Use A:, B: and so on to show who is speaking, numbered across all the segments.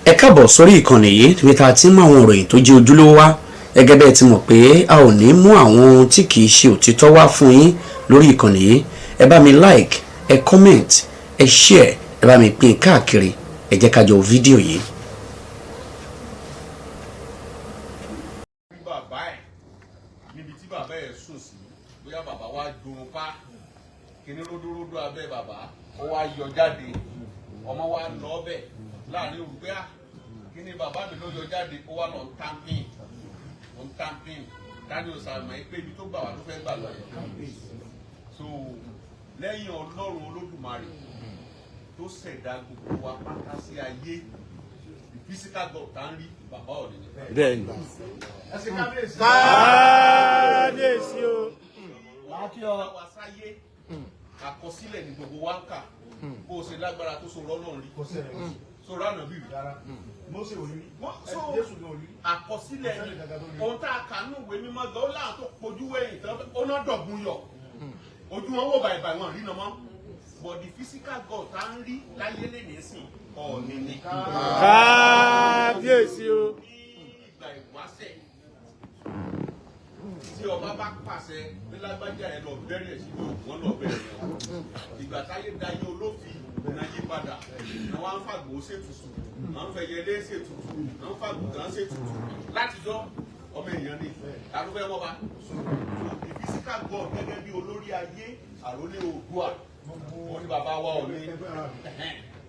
A: ẹ káàbọ̀ sórí ìkànnì yìí níbi tá a ti ń mú àwọn ìròyìn tó jẹ́ ojúlówó wá gẹ́gẹ́ bẹ́ẹ̀ ti mọ̀ pé a ò ní mú àwọn ohun tí kì í ṣe òtítọ́ wá fún yín lórí ìkànnì yìí. Ẹ bá mi like, ẹ comment, ẹ share, ẹ bá mi pín káàkiri, ẹ jẹ́ ká jọ fídíò yìí.
B: bàbá ẹ̀ níbi tí bàbá ẹ̀ sùn sí bóyá bàbá wa dùn pa kíní ródóródó abẹ́ bàbá ó wá yọ jáde ọmọ wa lọ bẹ̀ láàrin olùgbé kíní bàbá mi ló yọ jáde ó wá lọ tampin daniel sàmà ẹ pé ibi tó gbà wá ló fẹ́ gbà lọ yẹn. So lẹ́yìn ọlọ́run olódùmarè tó ṣẹ̀dá gbogbo wa pátá sí ayé physical God tá ń rí bàbá ọ̀dẹ̀ ní.
C: Bẹ́ẹ̀ni.
B: Kábíyèsí o. Láti ọ̀wá sáyé àkọsílẹ̀ ní gbogbo wa ń kà bó o ṣe lágbára tó so rọ́lọ́run rí. So ránà bí rí. Mósè ò rí. Jésù ò rí. Àkọsílẹ̀ ni ohun tá a kà nínú ìwé mímọ́ gan ó láwọn tó pojú wẹ̀yìn tán ó ná dọ̀gbun yọ. Ojú wọn wò bàìbàì wọn rí nàmọ́. But the physical God tá ń rí láyé lè ní sìn ọ̀ọ́nì ni.
C: Kábíyèsí o.
B: Ní ìgbà ìwáṣẹ̀ tí ọba bá pàṣẹ pé lágbájá ẹ lọ bẹ̀rẹ̀ sí ní òògùn lọ bẹ̀rẹ̀ yẹn ìgbà táyé dayé olófin náà yí padà náà wọ́n á fàgbò ṣètùtù náà ń fẹ̀yẹlé ṣètùtù náà ń fàgbò kan ṣètùtù látijọ́ ọmọ èèyàn ni àlùfẹ́ mọ́ba the physical God gẹ́gẹ́ bí olórí ayé àrólé Oòduà wọ́n ní bàbá wa Ọọ̀ni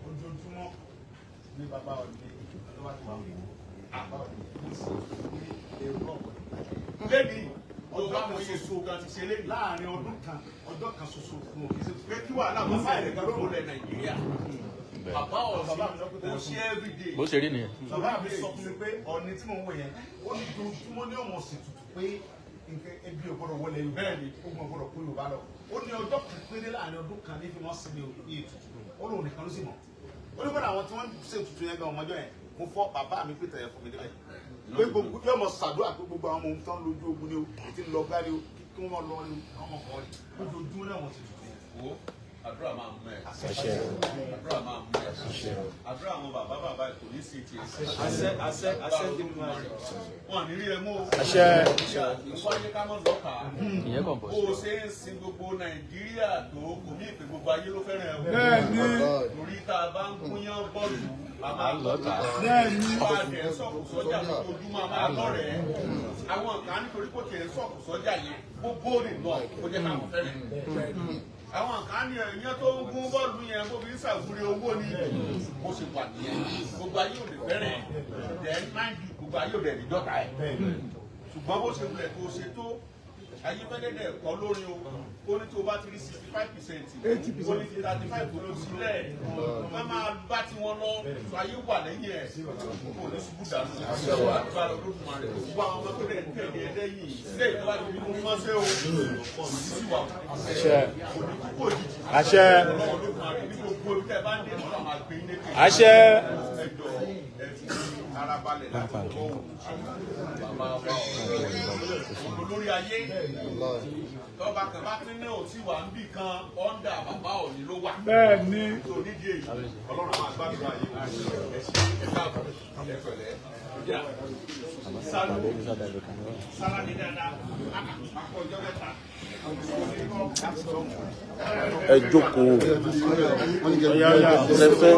D: ojoojúmọ́ ní bàbá Ọọ̀ni tó bá ti wà wò àbá Ọọ̀ni ní sí èrò ọ̀pọ̀
B: lẹ́ni ọjọ́ àwọn èso kan ti ṣe lẹ́ni
D: láàrin ọdún kan ọjọ́ kan ṣoṣo fún òkè sí
B: pé kí wàhálà wọn fà ẹ̀rẹ̀ gbọ́dọ̀ lẹ̀ Nàìjíríà bàbá Ọọ̀ni ó ṣe everyday.
C: Bó ṣe rí nìyẹn.
D: bàbá mi sọ fún mi pé Ọọ̀ni tí mò ń wò yẹn ó ní ojoojúmọ́ ní ọmọ sì tutù pé nǹkan ebi ò gbọ́dọ̀ wọlé Yorùbá
B: bẹ́ẹ̀ni
D: ogun ò gbọ́dọ̀ kó Yorùbá lọ ó ní ọjọ́ kan péré láàrin ọdún kan ní fi wọ́n sinmi ní ètùtù ó lóun nìkan ló sì mọ̀ ó ní bọ́dọ̀ àwọn tí wọ́n ṣe ètùtù yẹn gan ọmọjọ́ yẹn mo fọ́ bàbá mi pété yẹn fún mi débẹ̀ pé gbogbo yóò mọ ṣàdúrà pé gbogbo àwọn ohun tó ń lójú ogun ni o ètí ń lọ gbá ni o kí wọ́n lọ ní ọmọ kan rí lójoojúmọ́ náà wọ́n ti tutù yẹn.
B: wo àdúrà máa mú ẹ àdúrà máa mú ẹ àdúrà àwọn bàbá kò ní sí ti àṣẹ wọn ní rí ẹ mú o ìwádìí ká mọ lọkà bó o ṣe ń sin gbogbo Nàìjíríà tó kò ní ìpè gbogbo ayé ló fẹ́ràn ẹ o torí tá a bá ń gúnyán bọ́ọ̀lù a máa lọ́ta wọ́n á dẹ̀ sọ̀kù sọ́jà lójoojúmọ́ a máa lọ́rẹ̀ẹ́ àwọn kan nítorí kò tiẹ̀ sọ̀kù sọ́jà yẹn gbogbo rè lọ kó jẹ́ káwọn fẹ́ràn àwọn kan ní ẹ̀yán tó ń gún bọ́ọ̀lù yẹn bó fi ń ṣàwúre owó ni bó ṣe wà nìyẹn gbogbo ayé ò lè fẹ́rẹ̀ ẹ̀ máìndì gbogbo ayé ò lè rí dọ́ta ẹ̀ ṣùgbọ́n bó ṣe wulẹ̀ tó ṣe tó ayé fẹ́lẹ́dẹ̀ kọ́ lórí o ó ní tó bá ti rí 65% ó ní 35% tó ló sílẹ̀ wọ́n máa bá tí wọ́n lọ tó ayé wà lẹ́yìn ẹ̀ kò ní ṣubú dànù àdúrà Olódùmarè gbogbo àwọn ọmọ tó lẹ̀ ń tẹ̀lé ẹ lẹ́yìn ilé ìjọba ti fi mú mọ́ṣẹ́ o kò ní sí wà kò ní kúkú òjijì
C: Àṣẹ.
B: Olódùmarè ní gbogbo ibi tẹ́ bá ń dé ọ̀nà máa gbé ilé kejì
C: Àṣẹ.
B: ẹjọ́ ara balẹ̀ láti kọ́ òun bàbá wa olórí ayé tọ́ba kan bá tún ní òtí wà ń bì kan ọ́ndà bàbá Ọọ̀ni ló wà.
C: Bẹ́ẹ̀ni.
B: tó nídìí èyí ọlọ́run máa gbàdúrà yìí ẹ̀ṣẹ̀ ẹ̀ka ẹ̀fẹ̀lẹ́ sára ní dáadáa akọ ọjọ́ mẹ́ta.
C: Ẹ jókòó. Lẹ́fẹ́.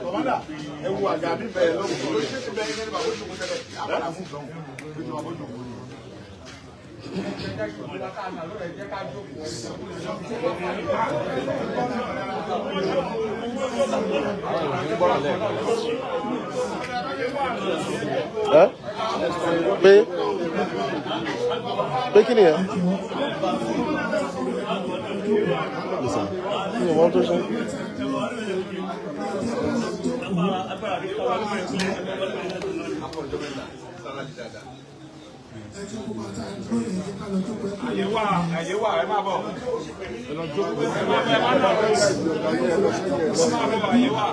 D: Kọ̀mọ́dà ẹ wo àga mi bẹ̀rẹ̀ lọ́wọ́ ló ṣe ti bẹ̀rẹ̀ nínú àwọn ojú kúndẹ̀lẹ̀ àbàlà fún ìdánwò lójú àwọn ojú kúndẹ̀lẹ̀.
C: Pé kí ni ẹ? Kí ni wọ́n tó ṣe?
D: Àyè wà ẹ má bọ̀. Ẹ lọ jókòó. Ẹ má bọ̀ àyè wà.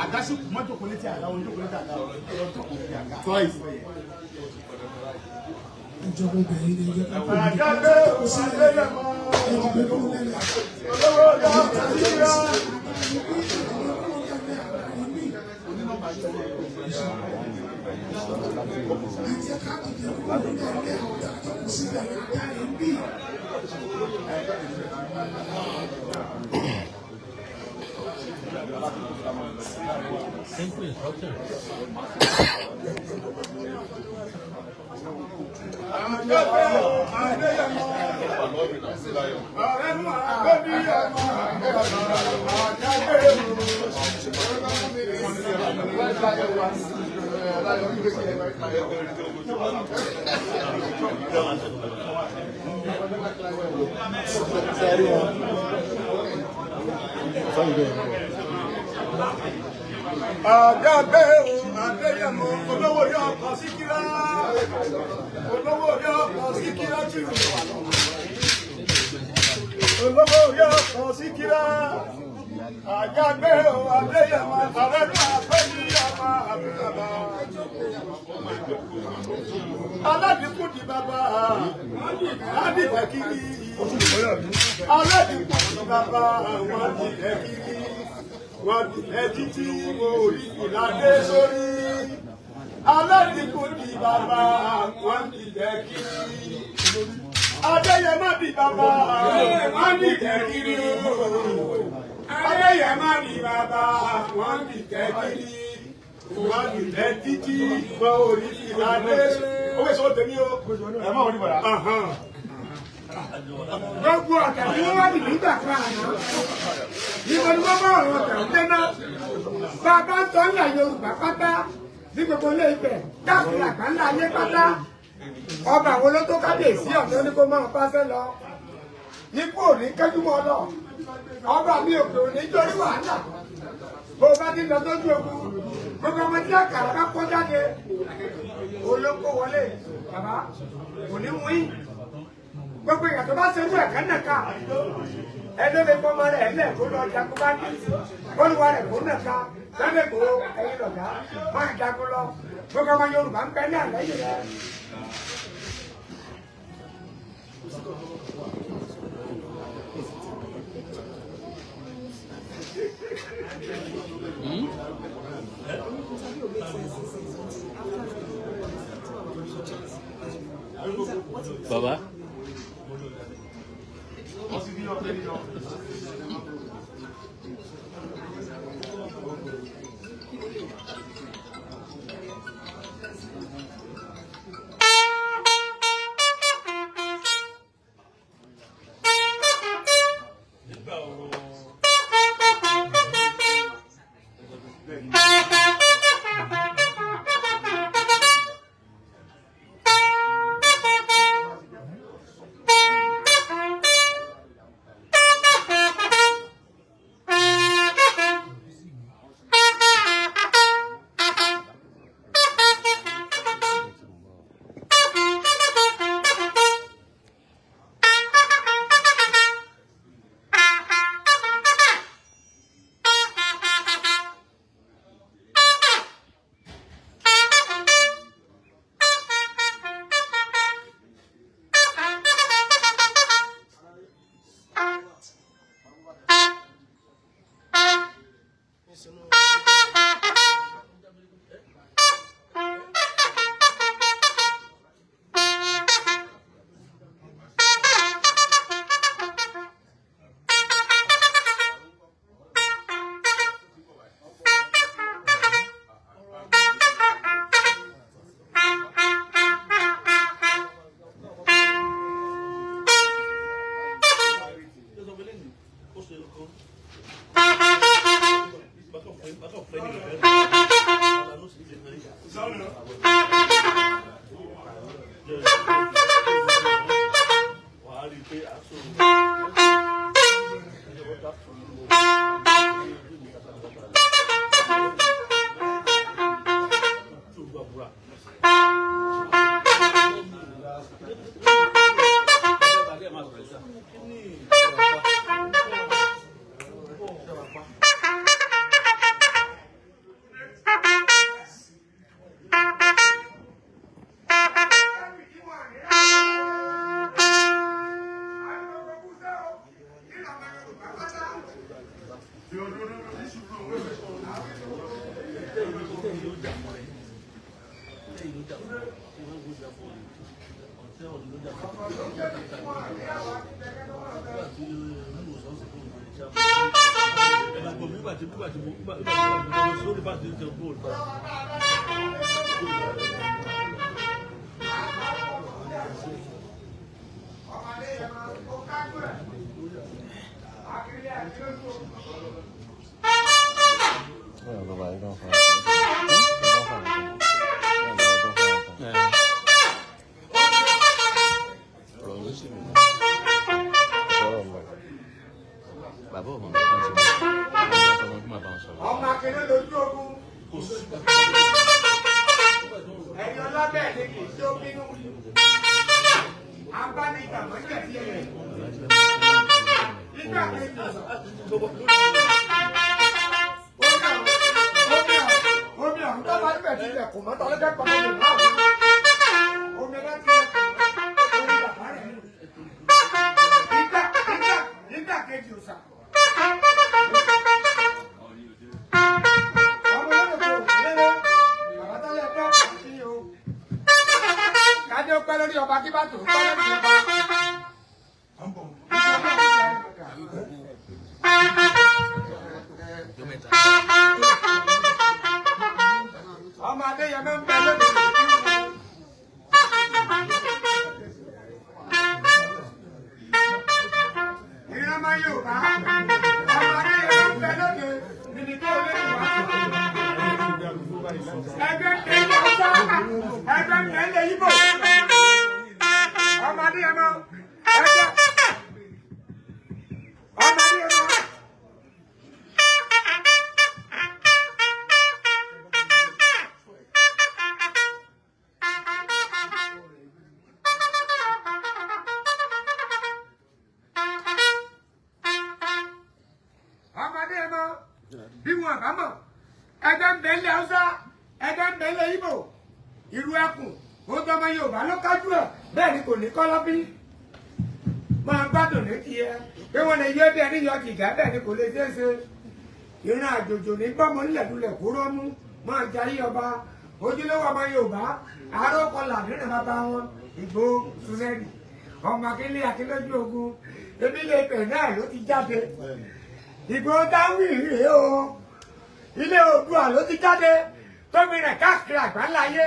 D: Àgásí mọ́tò kò létí àga ojú kò létí àga
E: ìjọba obìnrin ní ẹjọ́ ká
D: àjàgbé òṣèlémọ olówó ọjà nàìjíríà.
F: Simple instruction.
D: Àjàgbé Adéyẹmọ olówó yọ ọkọ Síkírá olówó yọ ọkọ Síkírá jù olówó yọ ọkọ Síkírá Àjàgbé Adéyẹmọ àrẹ́lú àpẹ́lú yàmá àbúkàbá aládìkú di bàbá adìtẹ̀kiri aládìkú di bàbá àwọn adìtẹ̀kiri. Wọ́n ti ẹjí tí mo rí ìlàdé sórí. Aládìkú di bàbá, wọ́n ti jẹ́ kiri. Adéyẹmọ di bàbá, wọ́n ti jẹ́ kiri. Adéyẹmọ di bàbá, wọ́n ti jẹ́ kiri. Wọ́n ti jẹ́ títí mo rí ìlàdé sórí. Ó fẹ́ sọ tèmi o. Ẹ má wọ́n ní bàdà.
E: gbogbo ọ̀tẹ̀ tí wọ́n wá dì nígbà kan àná níbo ni wọ́n bá ọ̀rọ̀ ọ̀tẹ̀ ń dẹ́ná bàbá ń tọ́ ńlá Yorùbá pátá ní gbogbo ilé Ifẹ̀ káàkiri àgbáńlá ayé pátá ọba wo ló tó kábíyèsí ọ̀tọ̀ ní kó máa pàṣẹ lọ ipò òní kẹ́júmọ́ lọ ọba mi òkè òní jórí wàhálà bó bá ti lọ sójú ogun gbogbo ọmọ tí àkàrà bá kó jáde olóko wọlé bàbá òní wí gbogbo ìyà tó bá ṣerú ẹ̀ka nàka ẹni lè fọmọ rẹ̀ lẹ̀ kó lọ jagun bá ní olùwà rẹ̀ kó nàka lẹ́lẹ̀ kó ẹyin lọ̀gá máa jagun lọ gbogbo ọmọ Yorùbá ń bẹ ní àlẹ́ yìí rẹ̀.
F: Baba.
E: ìran àjòjò ní gbọ́mọ nílẹ̀dúlẹ̀ kúrọ́ mú máa jayé ọba ojúlówó ọmọ Yorùbá àárọ̀kọlà nínú bàbá wọn Ìgbòho Sunẹ́rì ọmọ Akíndélé Akínlójú Ogun ebílé Ifẹ̀ náà ló ti jáde Ìgbòho táwọn ìrè o ilé Oòduà ló ti jáde tóbi rẹ̀ káàkiri àgbáńláyé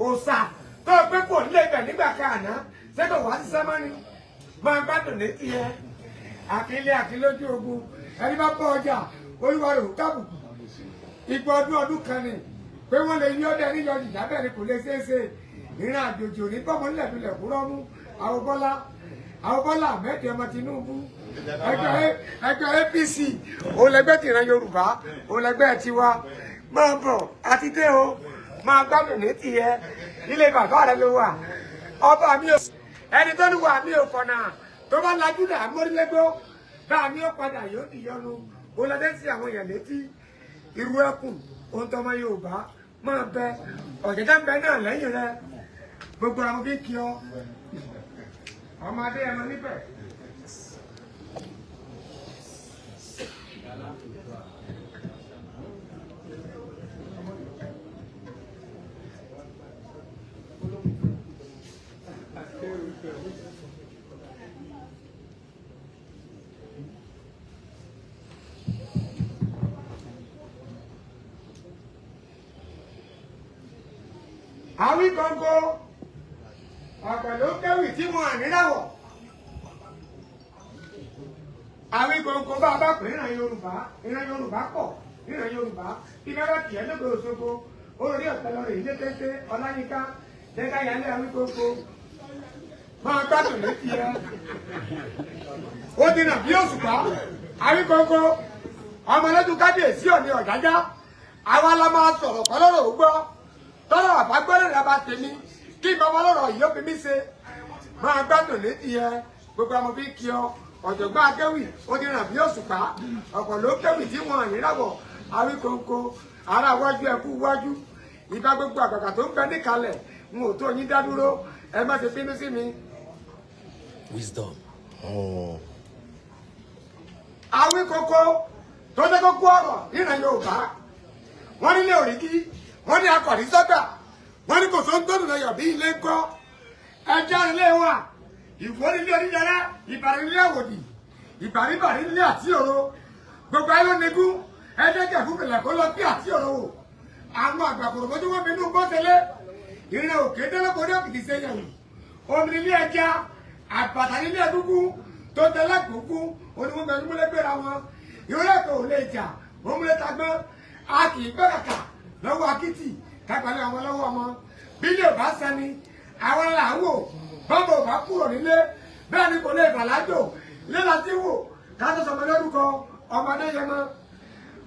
E: òòṣà tó gbé pò nílé Ifẹ̀ nígbà kan àná sẹ́kọ̀ wá sí sẹ́mọ́ni máa gbádùn létí ẹ Akíndélé Akínlójú Ogun ẹni bá bọ́ ọjà olúwa rẹ̀ ò kábùkù ìgbà ọdún kan ni pé wọ́n lè yí ọdẹ níyọ ìjà bẹ́ẹ̀ ni kò lè ṣeé ṣe ìran àjòjò ní gbọ́mọ nílẹ̀dúlẹ̀ kúrọ́ mú àwọn Bọ́lá Ahmed ọmọ Tinubu ẹgbẹ́ APC olẹgbẹ́ tìran Yorùbá olẹgbẹ́ tiwa máa bọ̀ àti dé o máa gbádùn ní tiẹ̀ ilé bàbá rẹ ló wà ọba mi ò ẹni tó ní wà mí ò kọ̀nà tó bá lajú dà mórílégbó bá mi ò padà yóò di yọnu olùdé sí àwọn èèyàn létí irú ẹkùn ohun tó ọmọ Yorùbá máa bẹ ọ̀gẹ̀dẹ̀ ń bẹ náà lẹ́yìn rẹ gbogbo àwọn bí kí ọ ọmọdé ẹmọ níbẹ̀. Àwí gbọ̀ngàn ọ̀pẹ̀lú kéwì tí wọn àníláwọ̀ àwí gbọ̀ngàn bá a bá pè ìran Yorùbá pọ̀ ìran Yorùbá ìbára tiẹ̀ lóko Òṣogbo olórí ọ̀pẹ̀lọ́rẹ̀ ilé tẹ́tẹ́ Ọláyínká lẹ́ka yálé àwí gbọ̀ngàn máa gbádùn létí ẹ ó dínà bí òṣùpá àwí gbọ̀ngàn ọmọ lójú kábíyèsí Ọọ̀ni Ọ̀jájá àwa la máa sọ̀rọ̀ kọ́lọ́rọ̀ ó gbọ́ tọ́lọ̀ àbágbọ́lẹ̀ rẹ̀ bá tèmi kí n bá wọn lọ́rọ̀ yìí ó fi mí ṣe máa gbádùn létí ẹ gbogbo ọmọ bí kí ọ ọ̀jọ̀gbọ́n akéwì ó ti ràn bí òṣùpá ọ̀pọ̀ ló kéwì tí wọ́n níràwọ̀ àwíkóńkó ara wájú ẹkú wájú ìbá gbogbo àgbàgbà tó ń bẹ níkàlẹ̀ n ò tó yín dá dúró ẹ má ṣe bínú sí mi.
F: Wisdom.
E: àwíkóńkó tó jẹ́ kókó ọ̀rọ̀ ìran Yorùbá wọ́n nílé òríkì wọ́n ní akọ̀rí sọ́gbà wọ́n ní kò sóńtòdù lọ́yọ̀ bí ilé ń kọ́ ẹjọ́ ilé wa ìwọ́n nílé onídàárá ìbàrí nílé àwòdì ìbàríbàrí nílé àti òro gbogbo ayé ló negún ẹ̀ẹ́dẹ́gẹ̀ fún bẹ̀lẹ̀ kó lọ bí àti òro wò àwọn àgbàkùrù mọ́tò wọn bínú bọ́tẹ́lẹ̀ ìrìn òkè délẹ́kọ̀ọ́dé òkìtì sẹ́yìn omi nílé ẹja àbàtà nílé ẹdúgún tó tẹ́lẹ̀ kúkú onímọ̀gbẹ́ múlẹ̀ gbéra wọn ìwúlẹ̀ tó lè jà òmùlẹ̀ tagbọ́n a kì í gbẹ́ kàkà lọ́wọ́ akitì kápẹ́lẹ́ àwọn lọ́wọ́ ọmọ bí ilé ò bá sani àwọn là ń wò bọ́ọ̀bù ò bá kúrò nílé bẹ́ẹ̀ ni kò lè bàlájò lílà tí wò kájọ sọmọ lórúkọ ọmọdé yẹn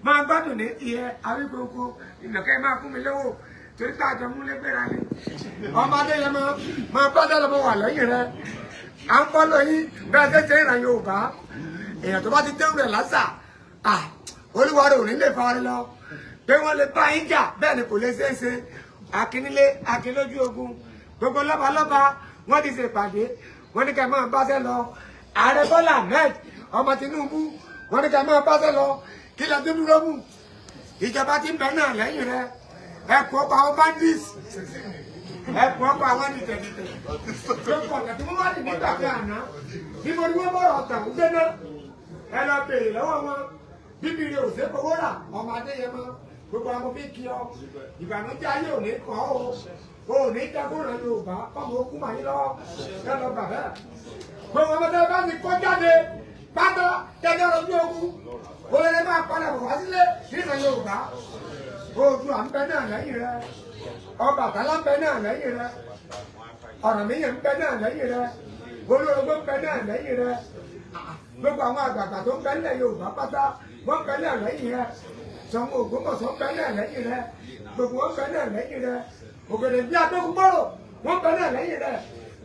E: máa gbádùn ní tiẹ̀ àríkòkò ìnàkẹ́ máa fún mi lówó torí pé àjọ múlẹ̀ gbéra ni ọmọdé yẹn máa bá dá lọ́mọ wà lẹ́yìn rẹ à ń bọ́ lóyún bẹ́ẹ̀ tẹ́tẹ́ ìràn Yorùbá èèyàn tó bá ti dẹ́rù rẹ̀ lásà olúwa rẹ̀ ò ní lè fara lọ pé wọ́n lè bá yín jà bẹ́ẹ̀ ni kò lè ṣeé ṣe akínílé akínlójú ogun gbogbo lọ́balọ́ba wọ́n ti ṣèpàdé wọ́n ní ká máa báṣẹ́ lọ ààrẹ Bọ́lá Ahmed ọmọ Tinubu wọ́n ní ká máa báṣẹ́ lọ kí lè tó dúró mú ìjọba ti ń bẹ náà lẹ́yìn rẹ ẹ̀kọ́ ọba àwọn bandits ẹ̀kọ́ ọba àwọn nìtẹ̀nìtẹ̀ lóko ọ̀nà tí wọ́n wá ní nígbà bí àná bí mo ní wọ́n bọ̀rọ̀ ọ̀tàn ń gbéná ẹ lọ béèrè lọ́wọ́ wọn bíbí rẹ ò sé fowó rà ọmọ Adéyẹmọ gbogbo àwọn fi kí ọ ìbànújẹ́ ayé ò ní kàn ó ní dẹkùnrin Yorùbá ọmọ ogun màá yín lọ́wọ́ ẹ lọ bà bẹ́ẹ̀ gbogbo ọmọdé bá ti kó jáde pátá tẹjọ lójú ogun olóyè máa padà bọ̀ wá sílé nínú Yorùbá Oòduà ń bẹ náà lẹ́yìn rẹ Ọbàtálá ń bẹ náà lẹ́yìn rẹ Ọ̀rànmíyàn ń bẹ náà lẹ́yìn rẹ Olórogbo ń bẹ náà lẹ́yìn rẹ gbogbo àwọn àgbààgbà tó ń bẹ nílẹ̀ Yorùbá pátá wọ́n ń bẹ náà lẹ́yìn rẹ Ṣàngó Ògbómọ̀ṣọ́ ń bẹ náà lẹ́yìn rẹ gbogbo wọn ń bẹ náà lẹ́yìn rẹ Ògèdè bí Adógúnbọ̀rọ̀ wọ́n ń bẹ náà lẹ́yìn rẹ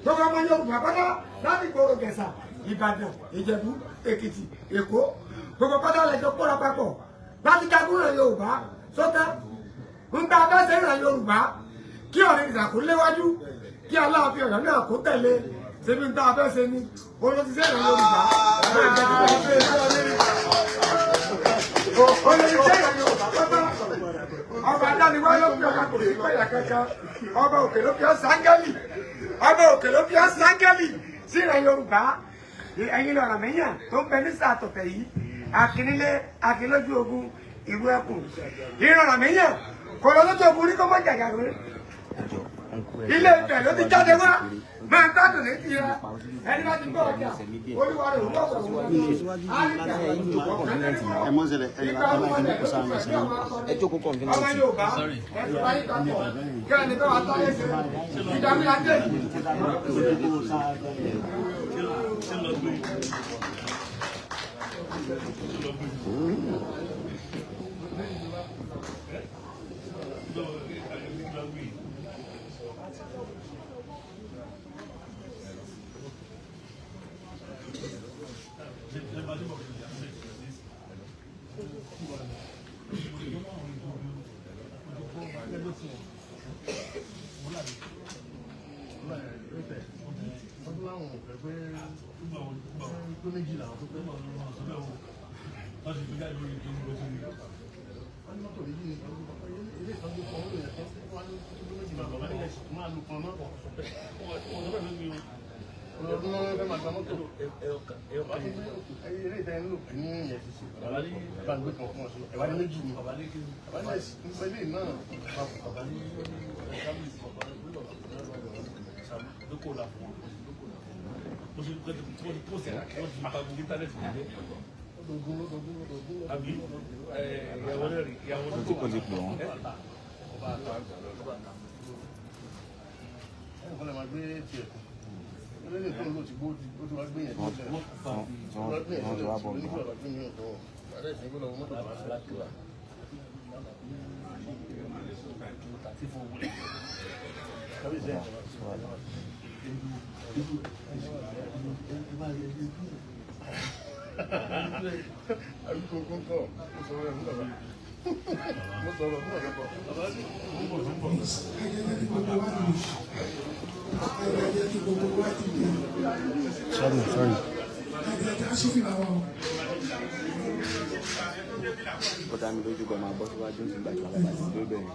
E: gbogbo ọmọ Yorùbá pátá láti gbòòrò Gẹ̀ṣà Ìbàdàn Ìjẹ̀bú Èkìtì Èkó gbogbo pátá lẹjọ kóra papọ̀ láti jagun rẹ Yorùbá sọtá ń bá abẹ́sẹ̀ rẹ Yorùbá kí ọ̀rẹ́ ìdàkú léwájú kí Aláàfin Ọ̀yọ́ náà kó tẹ̀lé ṣebí ń bá abẹ́sẹ̀ ni olóṣìṣẹ́ rẹ Yorùbá olóṣìṣẹ́ rẹ Yorùbá pátá ọba adániwá ló fi ọba kò sí pẹ̀yà kankan ọba òkè ló fi ọ́ sángẹ́lì ọba òkè ló fi ọ́ sángẹ́lì sí rẹ Yorùbá ẹ̀yin lọ̀rọ̀ mẹ́yàn tó ń bẹ ní sàtọ̀tẹ̀ yìí akínílé akínlójú ogun ìlú ẹkùn ìrọ̀rọ̀ mẹ́yàn kò lọ lójú ogun rí kó mọ́ jàjà rẹ ilé Ifẹ̀ ló ti jáde wá máa gbádùn létí rẹ ẹni bá ti gbọ́ ọjà olúwa rẹ̀ òun lọ́sọ̀ òun
C: ẹ jókòó kọ̀ǹfínà
E: ọmọ Yorùbá ẹ̀sùn wáyé kakọ̀ kí ẹni bá wà táyé ṣe ìdàmú adé
G: Sorry.
C: Bọ́dá mi lójú gan máa bọ́ síwájú nígbà tí wọ́n bá ti dé bẹ́ẹ̀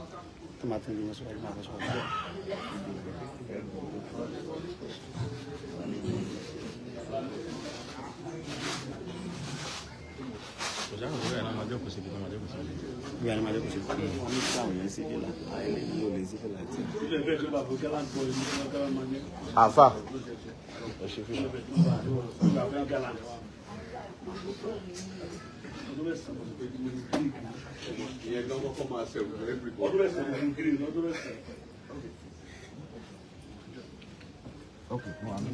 C: tó máa tún yín síwájú máa bọ́ síwájú.
G: Kò sáà kò bẹ́ẹ̀ náà máa jókòó sí ibi tó máa jókòó sí ibi.
C: Bí a ní máa jókòó sí fún mi, wọ́n ní kí àwọn yẹn sì dé là, àìlè ní olè sí fìlà tí. Àfà.
B: ìyẹn gan kọ́kọ́ máa ṣẹ̀wù everybody.
C: Okay, no, I'm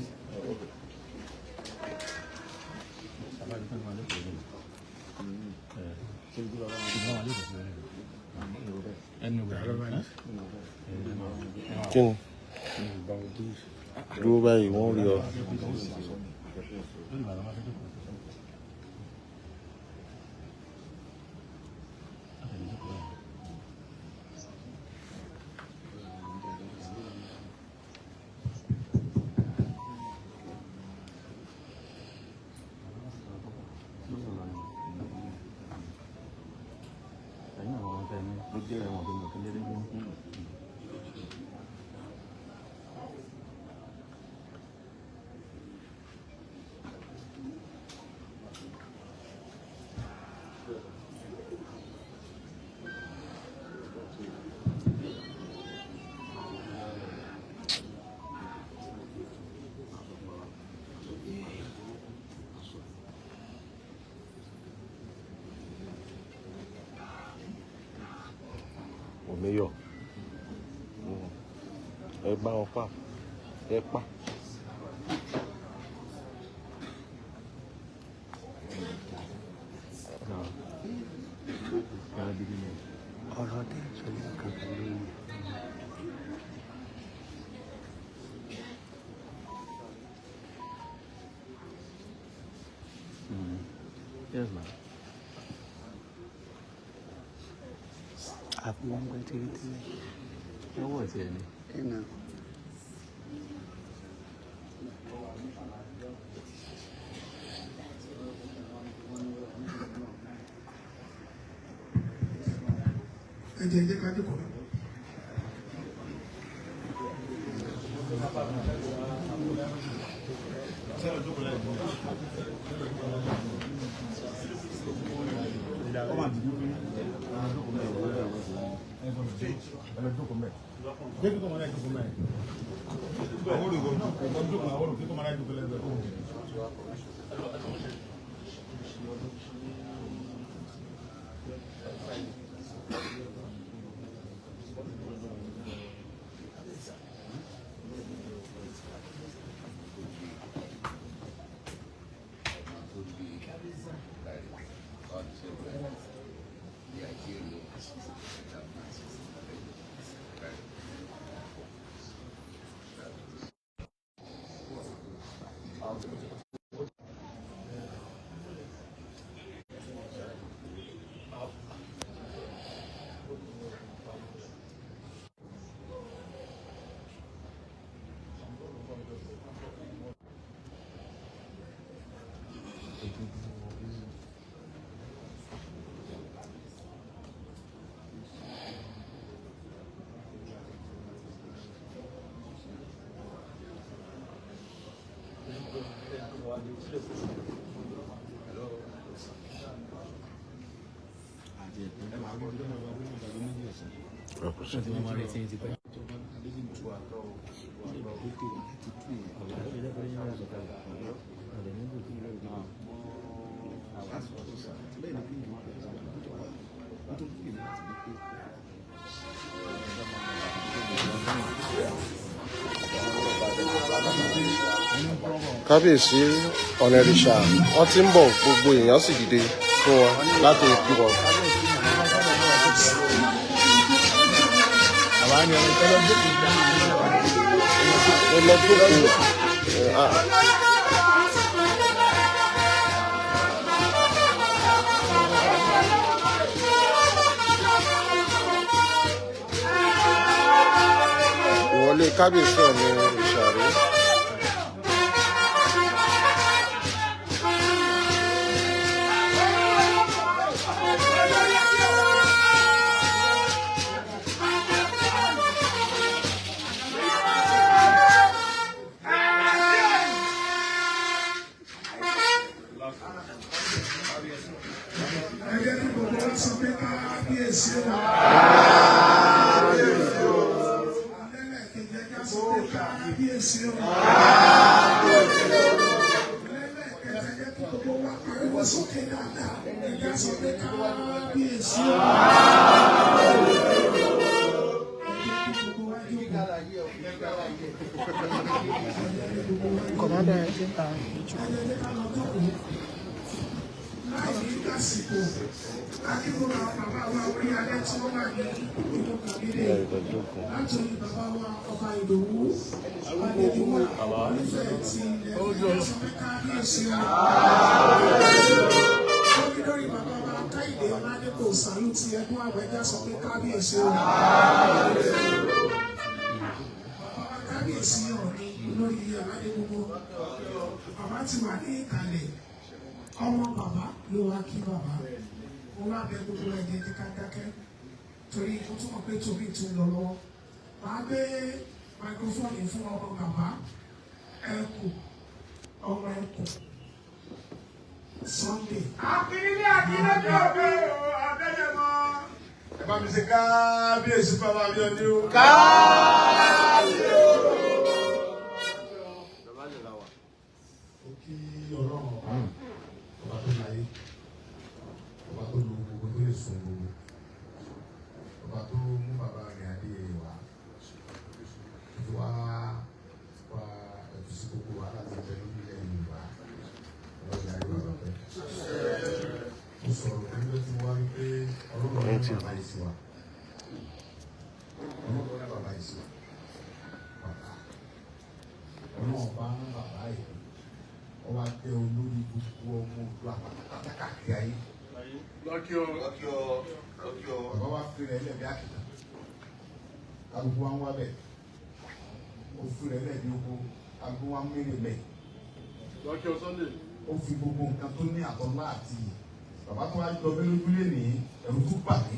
G: Kí ni? Dúró báyìí wọ́n rí ọ. Mayor, ẹ bá wọn pa, ẹ pa. Ọ̀rọ̀ dé ìṣòro kankan lórí.
C: Yes, ma'am. Àfi wọn gbé tìrìtìrì. Lọ́wọ́ ti ẹ̀ ni. Ẹ̀nà.
E: Ẹ jẹ́ ká jókòó.
G: Kábíyèsí ọ̀nẹ́rìṣà wọ́n ti ń bọ̀, gbogbo èèyàn sì dìde fún wọn láti kí wọn. kábíyèsí ọ̀nà ìṣàrí.
E: Commander, bàbá ti wà ní ìkàlẹ̀ ọmọ bàbá ló wá kí bàbá mo wá bẹ gbogbo ẹ̀jẹ̀ ní kájákẹ́ torí mo tún mọ̀ pé tòbí tún lọ lọ́wọ́ màá gbé máikrófóònù fún ọmọ bàbá ẹ̀kú ọmọ ẹ̀kú Sunday. àkìrí àkìlẹ́jọ́ ọ̀gbẹ́ Adéyẹmọ. ẹ bá mi ṣe kábíyèsí bàbá mi ọdún. kábíyèsí o. kí ọlọ́run ọba tó láyé ọba tó lo gbogbo tó lè sùn gbogbo ọba tó mú bàbá rẹ̀ Adéyẹyè wá tó wá ẹ̀tù sí gbogbo wa láti jẹ lórí ilẹ̀ Yorùbá ọlọ́run ayé bàbá pẹ́. mo sọ̀rọ̀ nígbà tí wọ́n wá wípé ọlọ́run ní bàbá yìí sí wa ọlọ́run ní bàbá yìí sí wa bàbá ọlọ́run bá ń bàbá yìí ọba tẹ olórí gbogbo ọmọ òdu àpàtàkàtà káàkiri ayé. lọ́kì ọ. bàbá wa fi rẹ̀ lẹ́bi àkìtà kálukú wa ń wá bẹ̀ ó fi rẹ̀ lẹ́bi oko kálukú wa ń mérè bẹ̀. lọ́kì ọ Sunday. ó fi gbogbo nǹkan tó ní àtọ́lá àti bàbá tó wá jọ bẹ́ẹ̀ lójúlé ní ẹ̀rù tó bà mí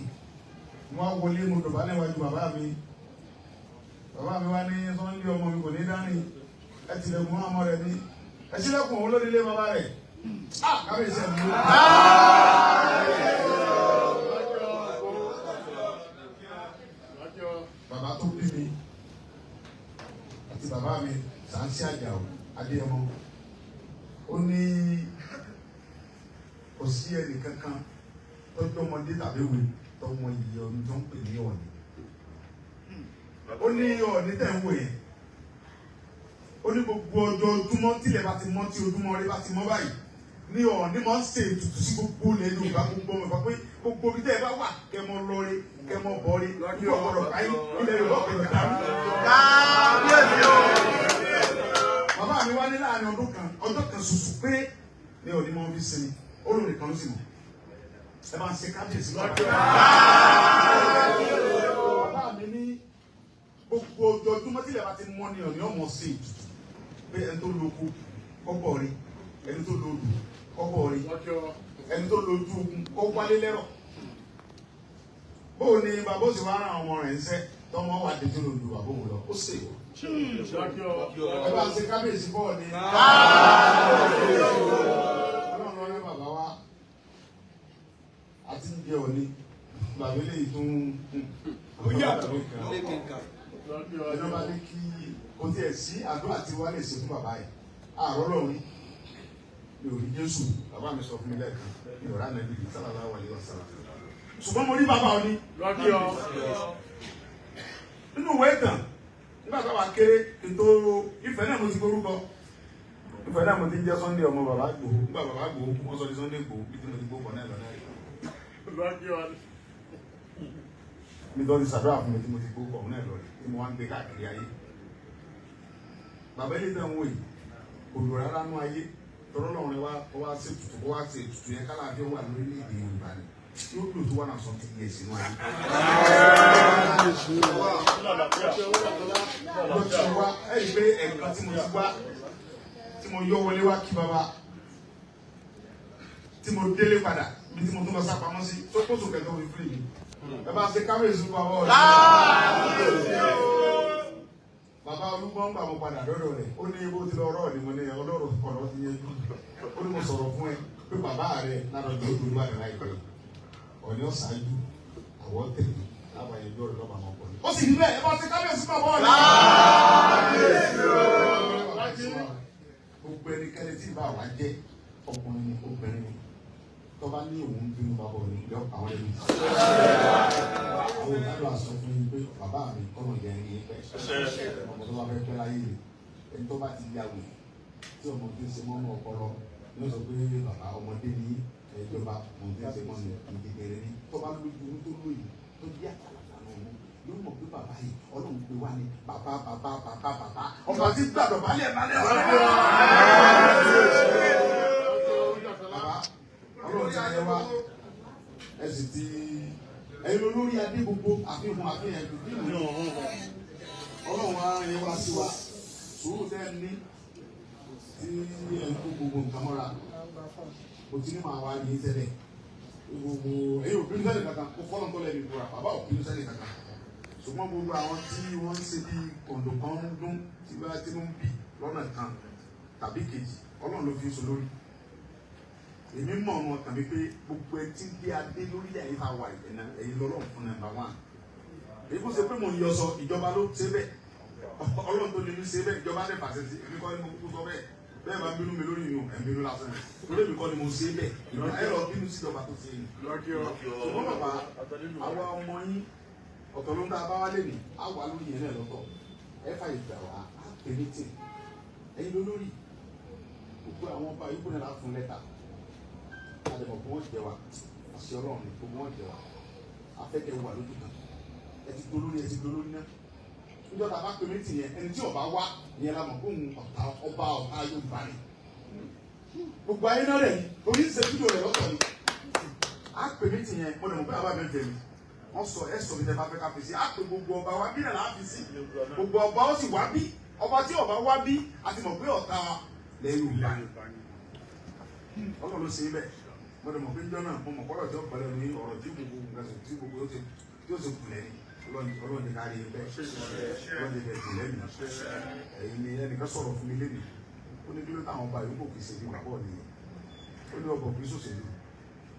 E: wọ́n á wọlé mo dọ̀bálẹ̀ wájú bàbá mi wá ní Sunday ọmọ mi kò ní dání ẹ tilẹ̀ mú àmọ́ rẹ̀ ní. ẹsílẹ̀kùn òun lórí ilé bàbá rẹ̀ kábíyèsí ẹ̀ mú. bàbá tó bí mi àti bàbá mi Sàǹsì Àjàó Adéyẹmọ ó ní kò sí ẹnì kankan tọ́jú ọmọdé tàbí wè tọmọ iye ọdún tó ń pè ní Ọọ̀ni ó ní Ọọ̀ni tẹ̀ ń wò yẹn ó ní gbogbo ọjọ́ ojúmọ́ tílẹ̀ bá ti mọ́ tí ojúmọ́ rẹ bá ti mọ́ báyìí ní Ọọ̀ni máa ń ṣe ètùtù sí gbogbo ilẹ̀ Yorùbá gbogbo ọmọ ìfà pé gbogbo ibi tẹ́ ẹ bá wà kẹ́ mọ lọ́ọ́rẹ́ kẹ́ mọ bọ́ọ́rẹ́ kí ọ̀pọ̀lọpọ̀ báyìí ilẹ̀ Yorùbá kò ní dàrú. bàbá mi wá ní láàrin ọdún kan ọjọ́ kan ṣoṣo pé ní Ọọ̀ni máa ń fi sinmi ó lóun nìkan ló sì mọ̀ ẹ máa ń ṣe kábíyèsí lọ́dọ̀. bàbá mi ní gbogbo ojoojúmọ́ tílẹ̀ bá ti mọ́ ní Ọọ̀ni ọmọ sí ètùtù pé ẹni tó lóko kọ́bọ̀ rí ẹni tó lòdù kọ́bọ̀ rí ẹni tó lójú ogun kó wálé lẹ́rọ̀. bóò ni bàbá òsì wàá ràn àwọn ọmọ rẹ̀ ń sẹ́ tọ́mọ wà dé tó lòdù bàbá òun lọ ó sì wò. ẹ bá ṣe kábíyèsí bọ́ọ̀ ni. ọlọ́run lọ́rẹ́ bàbá wa àti ń jẹ Ọọ̀ni bàbá eléyìí tó ń ẹjọ́ bá ní kí o tiẹ̀ sí àdúrà tí wọ́n lè ṣe fún bàbá yìí àárọ̀ lọ́run mi ò rí Jésù bàbá mi sọ fún mi lẹ́ẹ̀kan mi ò rà nàbí sallallahu alaihi wasallam ṣùgbọ́n mo rí bàbá Ọọ̀ni nínú ìwé ìtàn nígbà táwa kéré ètò Ifẹ̀ náà mo ti gbórúkọ Ifẹ̀ náà mo ti ń jẹ́ Sunday ọmọ bàbá Ìgbòho nígbà bàbá Ìgbòho wọ́n sọ ní Sunday Ìgbòho bí tí mo ti gbókọ̀ náà lọ́nà rẹ̀ nítorí sàdúrà fún mi tí mo ti gbókọ̀ náà lọ́rẹ̀ tí mo wá ń gbé káàkiri ayé bàbá ilé náà ń wò yìí kò lò rárá nú ayé tọ́lọ́ náà rẹ wá ṣe tutù kó wá ṣe tutù yẹn kálàfíà wà lórílẹ̀-èdè Yorùbá ni
D: yóò lò tó 1something years inú ayé. Mo ti wá ẹ̀yìn pé ẹ̀kan tí mo ti wá tí mo yọ wọlé wá kí bàbá tí mo délé padà bí tí mo tún lọ sápamọ́ sí tó kóso kẹ̀kẹ́ orí fúlì mi. Ẹ bá ṣe kábíyèsí bàbá ọ̀rẹ́. Bàbá Olúgbọ́n gbà mo padà lọ́dọ̀ rẹ̀ ó ní bó ti lọ ọ̀rọ̀ ni mo ní ọlọ́rọ̀ ọ̀rọ̀ ti yẹn ó ní mo sọ̀rọ̀ fún ẹ pé bàbá rẹ̀ lára ọjọ́ ìdúró àdàlà láìpẹ́ ọ̀yọ́ ṣáájú àwọ̀ tẹ̀lé lábàá ẹjọ́ rẹ̀ lọ́ba àwọn ọkùnrin. Ó sì ní bẹ́ẹ̀ ẹ bá ṣe kábíyèsí bàbá ọ̀rẹ́. Gbogbo ẹnikẹ́ni tí ìbá wa jẹ́ ọkùnrin ni obìnrin ni tó bá ní òun bínú bàbá òní yọ àwọn ẹbí. Àwọn òdàdó àṣọ fún mi pé bàbá mi kọ́nà jẹ́ ẹni pẹ́. Ọmọ tó bá fẹ́ pẹ́ láyé rẹ̀ ẹni tó bá ti yá wò tí ọmọ tó ń ṣe mọ́nà ọpọlọ ní sọ pé bàbá ọmọdé ní ìjọba ọmọ tó ń ṣe mọ́nà ìdíkẹrẹ ní tó bá lójú ohun tó lóyè tó bí àtàlàtà náà mú yóò mọ̀ pé bàbá yìí ọlọ́run pé wá ní bàbá ọba tí gbàdọ̀ balẹ̀ balẹ̀ ọlọ́run ti ayẹ wa ẹ sì ti ẹyin olórí adé gbogbo àfihàn ẹgbẹ́ nínú ọlọ́run á yẹ wá sí wa sùúrù tẹ́ ní tí ẹ̀ ń kó gbogbo nǹkan mọ́ra kò tí ní máa wá ní tẹ́lẹ̀ gbogbo ẹ̀yin òbí sẹ́lẹ̀ kankan kó fọ́lọ́n tó lẹ́nu ìbúra bàbá òbí sẹ́lẹ̀ kankan ṣùgbọ́n gbogbo àwọn tí wọ́n ń ṣe bí kòǹdò kan ń dún tí wọ́n ti ń bì lọ́nà kan tàbí kejì ọlọ́run ló fi sọ lórí èmi mọ̀ ọ́n tàbí pé gbogbo ẹ ti gbé adé lórí ẹ̀yìn tá a wà ìdẹ́nà ẹ̀yìn lọ́lọ́run fún nàmbà 1 èyí kò ṣe pé mo ń yọ sọ ìjọba ló ṣe bẹ́ẹ̀ ọlọ́run tó lè ní ṣe bẹ́ẹ̀ ìjọba dẹ̀ pàṣẹ sí èmi kọ́ ni mo kúkú sọ bẹ́ẹ̀ bẹ́ẹ̀ bá bínú mi lórí mi ò ẹ̀ bínú lásán torí èmi kọ́ ni mo ṣe bẹ́ẹ̀ ìjọba ẹ lọ bínú sí ìjọba tó ṣe é ṣùgbọ́n bàbá àwa ọmọ yín ọ̀tọ̀ ló ń dá abáwá lé ní àwa lórí yẹn náà lọ́tọ̀ ẹ fàyè gbà wá á pè ní tì ẹ̀yin lólórí gbogbo àwọn ọba yìí kò ní láti fún lẹ́tà àdèmọ̀ kó wọ́n jẹ wa àṣẹ ọlọ́run ni kó wọ́n jẹ wa afẹ́kẹ́ wà lójú kan ẹ ti dolórí náà níjọ́ tá a bá pè mí tì yẹn ẹni tí ọba wá yẹn la mọ̀ kó ń ọba ọ̀tá Yorùbá ni gbogbo ayé náà rẹ̀ ni orí ń ṣe fídíò rẹ̀ lọ́tọ̀ ni a pè mí tì yẹn mo lè mọ̀ pé àbá mi jẹ mi wọ́n sọ ẹ sọ mi tẹ́ bá fẹ́ ká fi sí a pè gbogbo ọba wa bí náà láà fi sí gbogbo ọba ó sì wá bí ọba tí ọba wá bí a ti mọ̀ pé ọ̀tá lẹ́yìn Yorùbá ọlọ́run ló ṣe é bẹ́ẹ̀ mo lè mọ̀ pé jọ́nà mo mọ̀ kọ́lọ̀ tí ó pẹ̀lẹ́ ní ọ̀rọ̀ tí gbogbo nǹkan tí gbogbo yóò ṣe kùlẹ̀ ní ọlọ́run ní kárí ẹ bẹ́ẹ̀ ọlọ́run ní bẹ́ẹ̀ tìlẹ̀ mi ẹ̀yin ni ẹnìkan sọ̀rọ̀ fún mi lẹ́nu ó ní kíló táwọn ọba yòókù kì í ṣe bí bàbá òní ó ní ọkọ̀ kì í ṣòṣèlú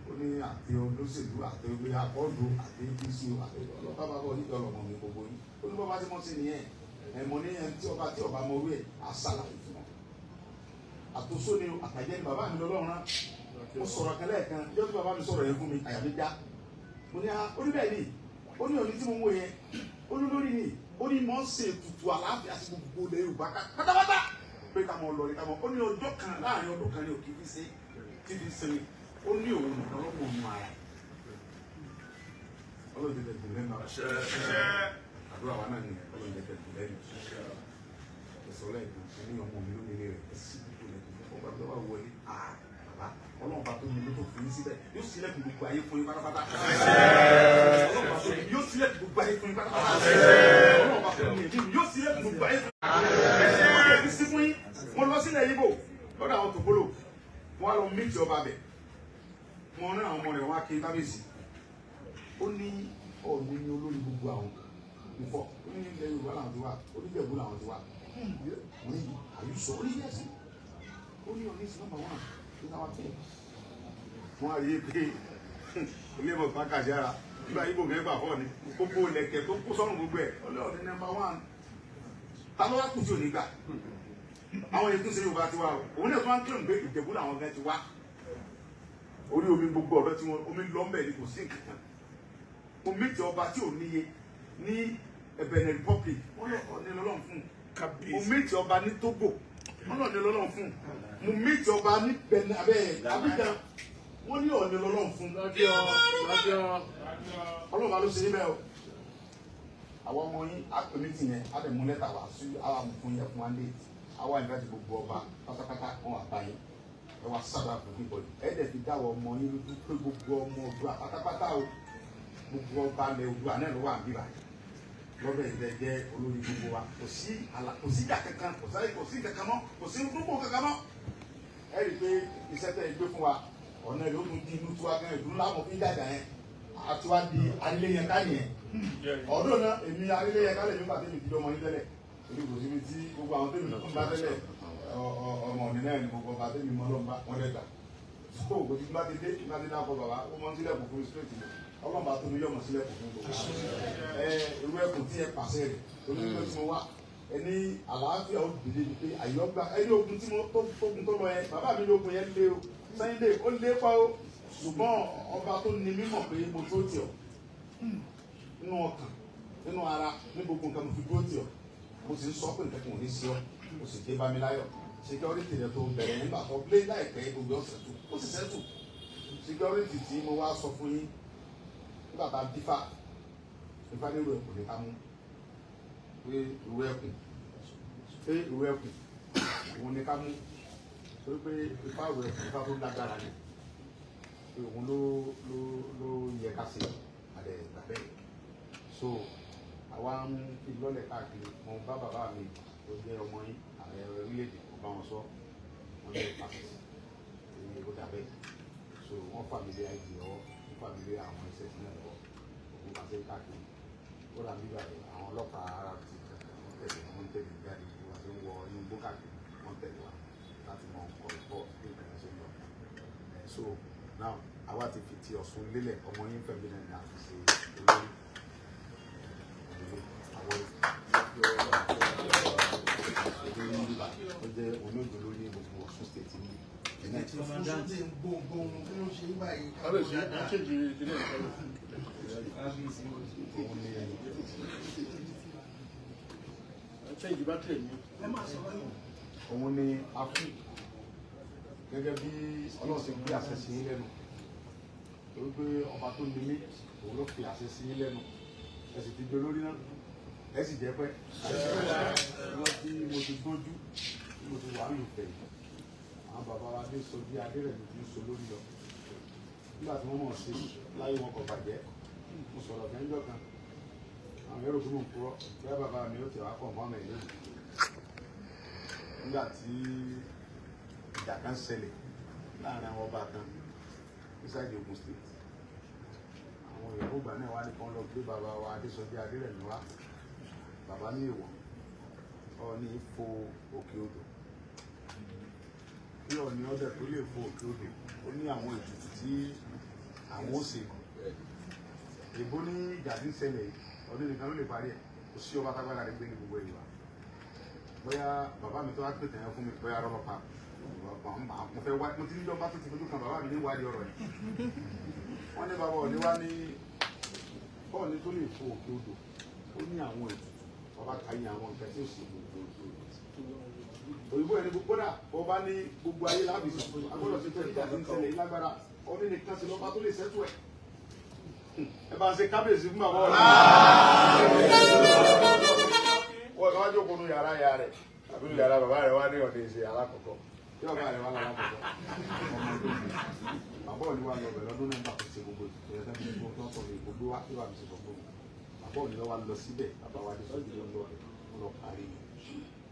D: ó ní àti olóṣèlú àti ẹgbẹ́ akọ́ọ̀dù àti apc àti ọlọ́pàá bàbá oníjọ lọ́mọ mi gbogbo yìí ó ní bàbá tí wọ́n ti nìyẹn ẹ̀mọ́ ní ẹni tí ọba mọ orí ẹ̀ àṣàlàyé fún wọn àtúnṣe ni àtàjẹ́ ni bàbá mi lọ́lọ́run rán mo sọ̀rọ̀ kẹlẹ́ kan yóò tí bàbá mi sọ̀rọ̀ yẹn fún mi àyà mi já mo ní oníbẹ̀ ni ó ní òní tí mo ń wò yẹn ó ní lórí ni ó ní mọ̀ ń ṣe ètùtù àlàáfíà sí gbogbo ilẹ̀ Yorùbá pátápátá pé ká mọ̀ lọ rí ká mọ̀ ó ní ọjọ́ kan láàrin ọdún kan ní òkè fi ṣe tí fi ṣe ó ní òun nìkan ló mọ̀ ọ́nù ara ọlọ́dún tẹ̀ tẹ̀ lẹ́nu àdúrà wa náà nìyẹn ọlọ́dún tẹ̀ tẹ̀ lẹ́nu ìsọ̀lẹ̀ ìdùnnú ní ọmọ mi lónìí rẹ̀ ẹ̀sìn ọgbà tó wà wọlé ọlọ́run bá tó ní ló tó fi ní síbẹ̀ yóò sílẹ̀kùn gbogbo ayé fún yín pátápátá ọlọ́run bá tó ní yóò sílẹ̀kùn gbogbo ayé fún yín pátápátá ọlọ́run bá tó ní yóò sílẹ̀kùn gbogbo ayé fún yín sí fún yín mo lọ sílẹ̀ yíbò lọ́dọ̀ àwọn tòkólò wọn á lọ méjì ọba bẹ̀ wọn ní àwọn ọmọ rẹ̀ wọn á kí kábíyèsí ó ní ọ̀ọ́ni ní olórí gbogbo àwọn ìfọ̀ ó ní ilẹ̀ Yorùbá làwọn ti wá oníjẹ̀bú làwọn ti wá wọ́n ní àyùsọ oníyẹ̀sì ó ní ọ̀ní sí nọ́mbà 1 wọ́n á rí i pé ilé ìmọ̀ kan kàṣí ara nígbà yìí kò mẹ́gbà fọ́ ni gbogbo ilẹ̀kẹ̀ tó kó sọ́run gbogbo ẹ̀ ọlọ́ọ̀ni nọ́mbà 1 ta ló wá kù tí ò ní gbà àwọn ètò ìṣe Yorùbá ti wá o òun náà tó wá ń kílò ń gbé Ìjẹ̀bú làwọn gan ti wá orí omi gbogbo ọ̀dọ́ tí wọn omi lọ́mbẹ̀ ni kò sí nǹkan kan omi tí ọba tí ò níye ní Benin Republic wọ́n lọ́ọ̀ ní lọ́lọ́run fún omi tí ọba ní Togo wọ́n lọ́ọ̀ ní lọ́lọ́run fún mo méjì ọba ní Benin abẹ́ Abidjan wọ́n ní ọ̀ọ́ni lọ́lọ́run fún ọlọ́ọ̀bá ló ṣe é bẹ́ẹ̀ o àwọn ọmọ yín àpè mí tìyẹn á lè mú lẹ́tà wá sí àwọn amòfin yẹn fún wa lé àwọn ìgbà tí gbogbo ọba pátápátá wọn wà báyìí ẹ wá sábà fún bíbọ̀ ẹ dẹ̀ fi dáwọ́ ọmọ yín lójú pé gbogbo ọmọ Oòduà pátápátá o gbogbo ọba ilẹ̀ Oòduà náà ló wà ń bíbà lọ́bẹ̀ ilẹ̀ jẹ́ olórí gbogbo wa kò sí ìjà kankan kò sí kankan mọ́ kò sí gbogbo kankan mọ́ ẹ rí i pé iṣẹ́ tẹ̀ gbé fún wa ọ̀nà ìlú tún di inú tiwa gan ìdúró láwọn fi ń jàjà yẹn àti wá di Aríléyẹnká yẹn ọdún náà èmi Aríléyẹnká lè nígbà tẹ́mi ti dọ́mọ yín tẹ́lẹ̀ èmi kò síbi tí gbogbo àwọn tẹ́mi tó ń bá tẹ́lẹ̀ ọmọ òní náà ni gbogbo ọba tẹ́mi mọ́ lọ́nba wọn lẹ́gbà tó o kò tí bá ti dé bá ti dáko bàbá ó mọ́ sílẹ̀ kò fún straight ni ọlọ́mọba tó ní yọ̀mọ̀ sílẹ̀ kò fún gbogbo irú ẹkùn tí ẹ pàṣẹ rẹ̀ onígbẹ́ tí mo wá ẹni àlàáfíà ó dìde ni pé àyọ̀gbà ẹni ogun tí mo tógun tó lọ yẹn bàbá mi lógun yẹn lé o sẹ́yìn lé ó lé pa o ṣùgbọ́n ọba tó ní mímọ̀ pé mo tó tì ọ́ nínú ọkàn nínú ara ní gbogbo nǹkan mo fi dúró tì ọ́ mo sì ń sọ pé nǹkan kan ò ní sí ọ mo sì dé bá mi láyọ̀ security rẹ tó bẹ̀rẹ̀ nígbà tó lé láìpẹ́ gbogbo ọ̀sẹ̀ tó ó sì sẹ́tù security tí mo wá sọ fún yín nígbà tá a dífà nípa ní ìrù ẹ̀kùn ní ká mú pé ìrù ẹ̀kùn òun ní ká mú torí pé ipa ìrù ẹ̀kùn ipa tó lágbára ni pé òun ló yẹ ká ṣe àdẹ ìgbà bẹ́ẹ̀ so àwa ń fi lọ́lẹ̀ káàkiri mo bá bàbá mi tó jẹ́ ọmọ yín ààrẹ orílẹ̀-èdè mo bá wọn sọ wọn lè pàṣẹ èyí ó dà bẹ́ẹ̀ so wọ́n fà mí lé àìdí ọwọ́ wọ́n fà mí lé àwọn ẹsẹ̀ sílẹ̀ lọ́wọ́ òun pàṣẹ káàkiri ó rà mí báyìí àwọn ọlọ́pàá ara ti wọ́n tẹ̀lé jáde wọ́n ti ń wọ inú gbó káàkiri wọ́n tẹ̀lé wa láti mọ ọkọ̀ ìpọ̀ bí nǹkan ṣe ń lọ so now àwa ti fi ti Ọ̀ṣun lélẹ̀ ọmọ yín fẹ̀mí náà ni a fi ṣe olórí àwọn ó jẹ́ olóògbé lórí gbogbo Ọ̀ṣun state ní ìpínlẹ̀ tí wọ́n dá sí gbogbo ohun tí wọ́n ṣe báyìí òun ni a fún gẹ́gẹ́ bí Ọlọ́run ṣe gbé àṣẹ sí lẹ́nu torí pé ọba tó ní mí òun ló fi àṣẹ sí lẹ́nu ẹ sì ti gbé lórí náà ẹ sì jẹ́ pẹ́ wọ́n tí mo ti gbójú mo ti wà ń lù fẹ̀yìn àwọn bàbá wa dé sọ bí Adérẹ̀mí ti ń so lórí lọ nígbà tí wọ́n mọ̀ sí láyé wọn kò bàjẹ́ mo sọ̀rọ̀ gẹ́ńjọ́ kan àwọn èrò tó mọ̀ ń purọ́ bẹ́ẹ̀ bàbá mi ó ti wá pọ̀ mọ́ àmì ìlú nígbà tí ìjà kan ṣẹlẹ̀ láàrin àwọn ọba kan inside Ogun State àwọn Yorùbá gbà náà wá ní kán lọ gbé bàbá wa Adésọjí Adérẹ̀mí wá bàbá ní èèwọ̀ Ọọ̀ni fo òkè odò bí Ọọ̀ni ọdẹ tó lè fo òkè odò ó ní àwọn ètùtù tí àwọn ó ṣe èbó ní ìjà tí ń ṣẹlẹ̀ ọdún nìkan ló lè parí ẹ̀ kò sí ọba tágbára rẹ̀ gbé ní gbogbo ìwà bóyá bàbá mi tó wá pè tẹ̀yẹ fún mi bóyá rọ́lọ́pàá mo fẹ́ wá mo ti níjọ́ bá tó ti fojú kan bàbá mi ní wádìí ọ̀rọ̀ yìí wọ́n ní bàbá Ọọ̀ni wá ní Ọọ̀ni tó lè fo òkè odò ó ní àwọn ètùtù ọba kàyé àwọn nǹkan tí ó sì gbogbo òyìnbó ẹni gbogbo dà ọba ní gbogbo ayé láàbì agbọ́dọ̀ ti tẹ̀lé ìjà tí ń ṣẹlẹ̀ yìí lágbára Ọọ̀ni nìkan sí lọ́ba tó lè ṣẹ́tù ẹ̀ ẹ bá ń ṣe kábíyèsí fún bàbá Ọọ̀ni wọ́n kọ́ wá jókòó nu yàrá ìyá rẹ̀ àbí nu yàrá bàbá rẹ̀ wá ní ọ̀dẹ̀ ìṣe alákọ̀ọ́kọ́ tí bàbá rẹ̀ wá lálákọ̀ọ́kọ́ bàbá Ọọ̀ni wá lọ bẹ̀rẹ̀ ọdún náà bá fi ṣe gbogbo ìṣẹ̀lẹ̀ tẹ́lẹ̀ ní gbogbo ọkọ̀ rẹ̀ gbogbo wá tí wàá fi ṣe gbogbo bàbá Ọọ̀ni lọ́wọ́ lọ síbẹ̀ bàbá wa Adésọjí ló ń lọ parí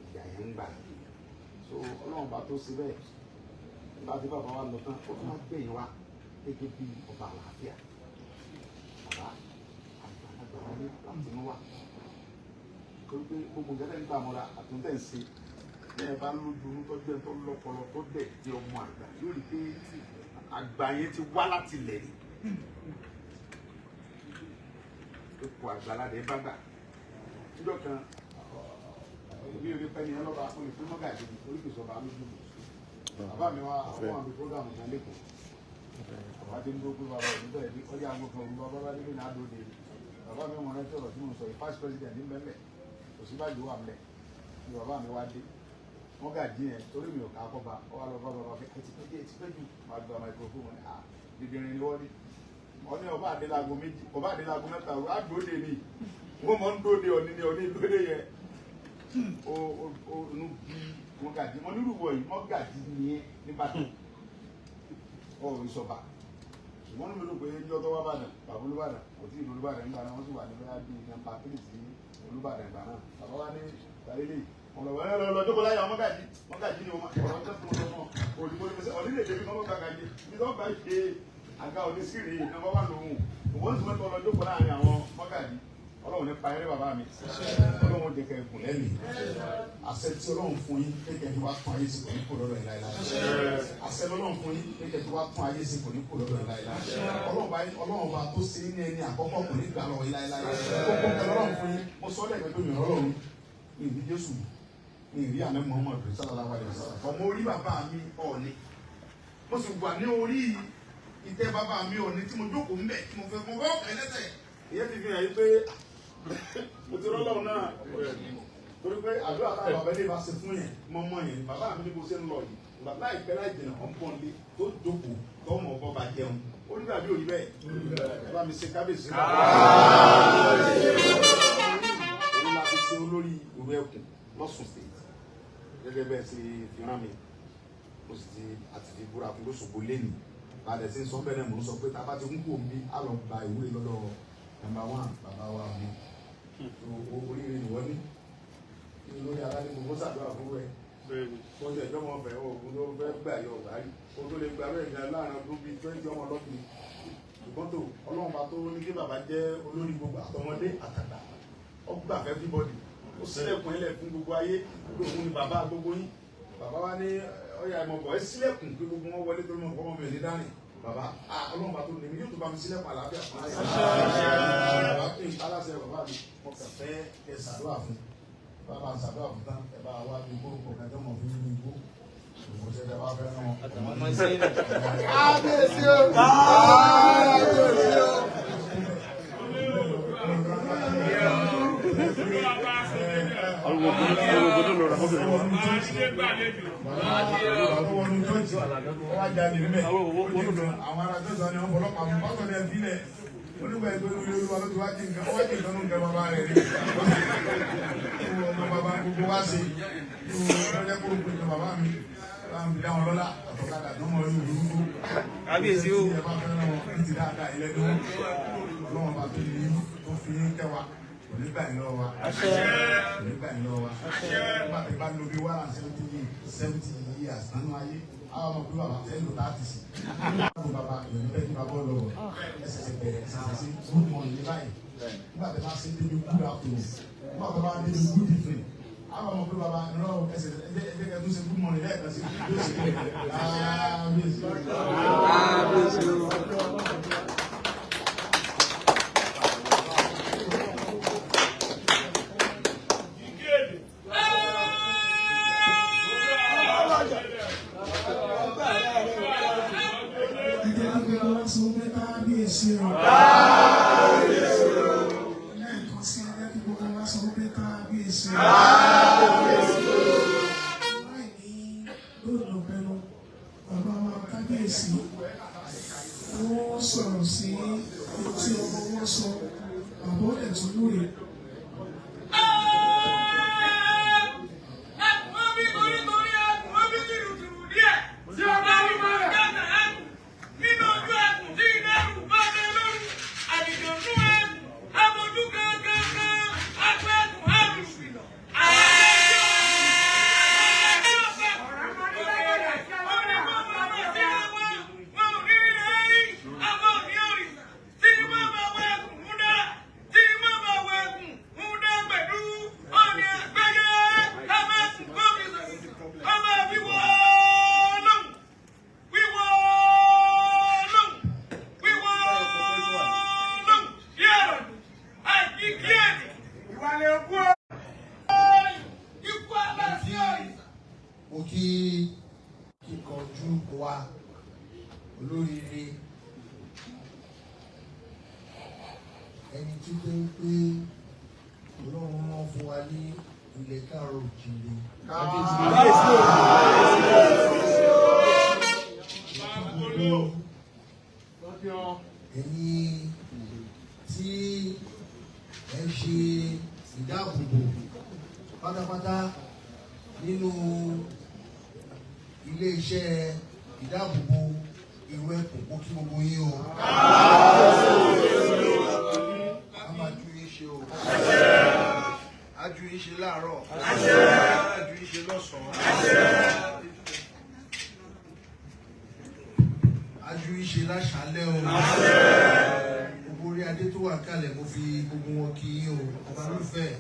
D: ìjà yẹn ń gbà so Ọlọ́run bá tó síbẹ̀ nígbà tí bàbá wa lọ tán ó tún wá gbẹ̀yìn wa gẹ́gẹ́ bí ọba àlàáfíà bàbá àgbàlagbà wọn ní àtinúwà torí pé gbogbo nǹkan tẹ́ ń gbà mọ́ra àtúntẹ̀ ń ṣe bẹ́ẹ̀ bá lójú tọ́jú ẹ̀ tó lọ́pọlọ tó dẹ̀ di ọmọ àgbà yóò rí pé àgbà yẹn ti wá láti lẹ̀ ní ipò àgbàládé bá gbà níjọ́ kan èmi ò ní pẹ́ ní ọlọ́ba fún ìfún mọ́gà ìdíbi oríkèsọba lójú mi bàbá mi wá àwọn àmì fúrógàmù kan lẹ́kọ̀ọ́ bàbá tí ń dúró pé bàbá òní bẹ̀rẹ̀ ní ọjà àwọn kan òun bàbá délé náà dóde bàbá mi wọn rántí ọ̀rọ̀ tí mo sọ yìí vice president ní bẹ́ẹ̀ kò sí báyìí wà mẹ́ ni bàbá mi wá dé wọ́n gà dín yẹn torí mi ò ká kọ́ ba ọ wá lọ bá bàbá fẹ́ ẹtì pẹ́ jù máa gba microphone wọn à dídìrín ni wọ́n ní wọ́n ní ọba àdélago méjì ọba àdélago mẹ́ta á dóde ní wọ́n mọ̀ ń dóde ọ̀ní ní ọ̀ní dóde yẹn ó nu bí wọ́n gà dín wọ́n nírú wọ̀ yìí wọ́n gà dín yẹn nígbàdàn ọ̀ ìṣọ̀bà ṣùgbọ́n ní mi ló pé ẹjọ́ tó wá bàdàn bàbá Olúbàdàn kò tí ì Olúbàdàn nígbà náà wọ́n sì wà ní bẹ́ẹ̀ bíi nọ́mbà 3 sí Olúbàdàn ìgbà náà bàbá wa ní tàlélẹ̀ ọ̀rọ̀ lọ́jọ́ kọlá yà mọ́gàjì ni ọ̀rọ̀ tó fún ọmọ òdìbò ní pẹ̀sẹ̀ ọ̀dílé débi kọ́ mọ́gàjì bí tó gbà ṣe àga onísìrì nọ́mbà 1 lòun òun sì mẹ́tọ́ lọ́jọ́ kọlá àárín àwọn mọ́gàjì Ọlọ́run ní payẹ́rẹ́ bàbá mi Ọlọ́run jẹ́kẹ́ ẹ̀kùn lẹ́mìí àṣẹ tí Ọlọ́run fún yín kékeré tí wàá tún ayé sí kò ní kó lọ́dọ̀ ìláìláì àṣẹ Ọlọ́run fún yín kékeré tí wàá tún ayé sí kò ní kó lọ́dọ̀ ìláìláì Ọlọ́run bá tó ṣe ní ẹni àkọ́kọ́ kò ní gbà lọ́wọ́ ìláìláì Ọlọ́run fún yín mo sọ lẹ́gbẹ̀ẹ́ pé mi Ọlọ́run mi ìdí Jésù mi ìrí àná Muhammadu sallallahu alaihi wasallam ọmọ orí bàbá mi Ọọ̀ni mo sì wà ní orí ìtẹ́ bàbá mi Ọọ̀ni tí mo jókòó ń bẹ̀ tí mo fẹ́ ọ̀kẹ́ lẹ́sẹ̀ ìyẹn ti fi hàn yí pé mo ti rọ́lọ́run náà torí pé àdúrà táwọn bàbá ilé bá ṣe fún yẹn mọ́mọ́ yẹn bàbá mi ní bó ṣe ń lọ yìí ìgbà láìpẹ́ láì jìnnà ọ̀npọ̀nlé tó jókòó tọ́mọ̀ ọkọ̀ bá jẹun ó ní dàbí òní bẹ́ẹ̀ ẹ bá mi ṣe kábíyèsí òun la fi ṣe olórí ìlú Ẹkùn lọ́sùn state gẹ́gẹ́ bẹ́ẹ̀ ṣe fi rán mi mo sì ti àti fi búra fún lóṣogbo lẹ́nu bàdẹ̀ sí sọ bẹ́ẹ̀ náà mo ń sọ pé tá a bá ti ń kú òbí á lọ gba ìwúre lọ́dọ̀ nọ́mbà 1 bàbá wa mi oríire ni wọ́n ní lórí aládé gbogbo ṣàdúrà fún rẹ̀ ó jẹ́ ìjọba ọ̀fẹ́ òògùn ló fẹ́ gbà yọ ọ̀gárí ó tó lè gba bẹ́ẹ̀ ní láàrin ọdún bíi 20 ọmọ ọlọ́pìn ṣùgbọ́n tó Ọlọ́run bá tó ní kí bàbá jẹ́ olórí gbogbo àtọmọdé àtàgbà ọgbà fẹ́ everybody ó sílẹ̀kùn ilẹ̀ fún gbogbo ayé òun ni bàbá gbogbo yín bàbá wa ní ọ̀yà ìmọ̀bọ̀ ẹ sílẹ̀kùn pé gbogbo wọn wọlé tó mọ̀ ọmọ mi ní dání bàbá Ọlọ́run bá tó ní mi yóò tó bá mi sílẹ̀kùn àlàáfíà fún aláṣẹ bàbá mi mo kàn fẹ́ ẹ ṣàdúrà fún bàbá ṣàdúrà fún tán ẹ bá wá bí gbogbo kẹjọ mọ̀ fún yín gbó òwò ṣe ẹ bá fẹ́ náà. kábíyèsí o kábíyèsí o. Àwọn ará tó sọ ni wọn fọlọ́pàá mú pásọ̀ ní ẹbí lẹ̀ onígbà ẹgbẹ́ olórí olúwa ló ti wá jí nǹkan wá jí nǹkan nǹkan bàbá rẹ̀ rí ọmọ bàbá gbogbo wá sí ọjọ́ kúrò pé nǹkan bàbá mi láwọn bí dáwọn lọ́la àtọ̀kadà tó mọ̀ ní olùdókòwò kábíyèsí o ẹ bá fẹ́ràn wọn ní ti dáadáa ilẹ̀ ní wọn ọlọ́run bá tó ní tó fi ń kẹwàá onígbà yìí lọ́wọ́ wa onígbà yìí lọ́wọ́ wa nígbà tí bá lóbi wá láti 70 years nínú ayé àwọn ọmọ bí bàbá fẹ́ lò láti sí àwọn bàbá ìrìn bẹ́ẹ̀ ní bàbá lọ́wọ́ ẹsẹ̀ ti bẹ̀rẹ̀ sí good morning ní báyìí nígbà tí wọ́n ṣe débi good afternoon nígbà tí wọ́n débi good evening àwọn ọmọ bí bàbá ìrìn ẹsẹ̀ ẹgbẹ́ kẹ́tù ṣe good morning lẹ́ẹ̀kan sí
E: wọ́n sọ̀rọ̀ sí etí ọmọ wọn sọ àbọ̀ ẹ̀tún lóye.
H: mo kí kíkanjú wa olóríire ẹni tí ó ń pé Ọlọ́run rán fún wa ní ilẹ̀ káàrọ̀ òjìlé. Ẹ̀yin tí ẹ ṣe ìdáàbòbò pátápátá nínú ilé-iṣẹ́ ìdáàbòbò ìwé ẹ̀kọ́ kó kí gbogbo yín o. A máa ju yín ṣe o. A ju yín ṣe láàárọ̀. A ju yín ṣe lọ́sàn-án. A ju yín ṣe láṣálẹ́ o. Gbogbo orí adé tó wà kalẹ̀ mo fi gbogbo wọn kí yín o. Ọba lófẹ̀.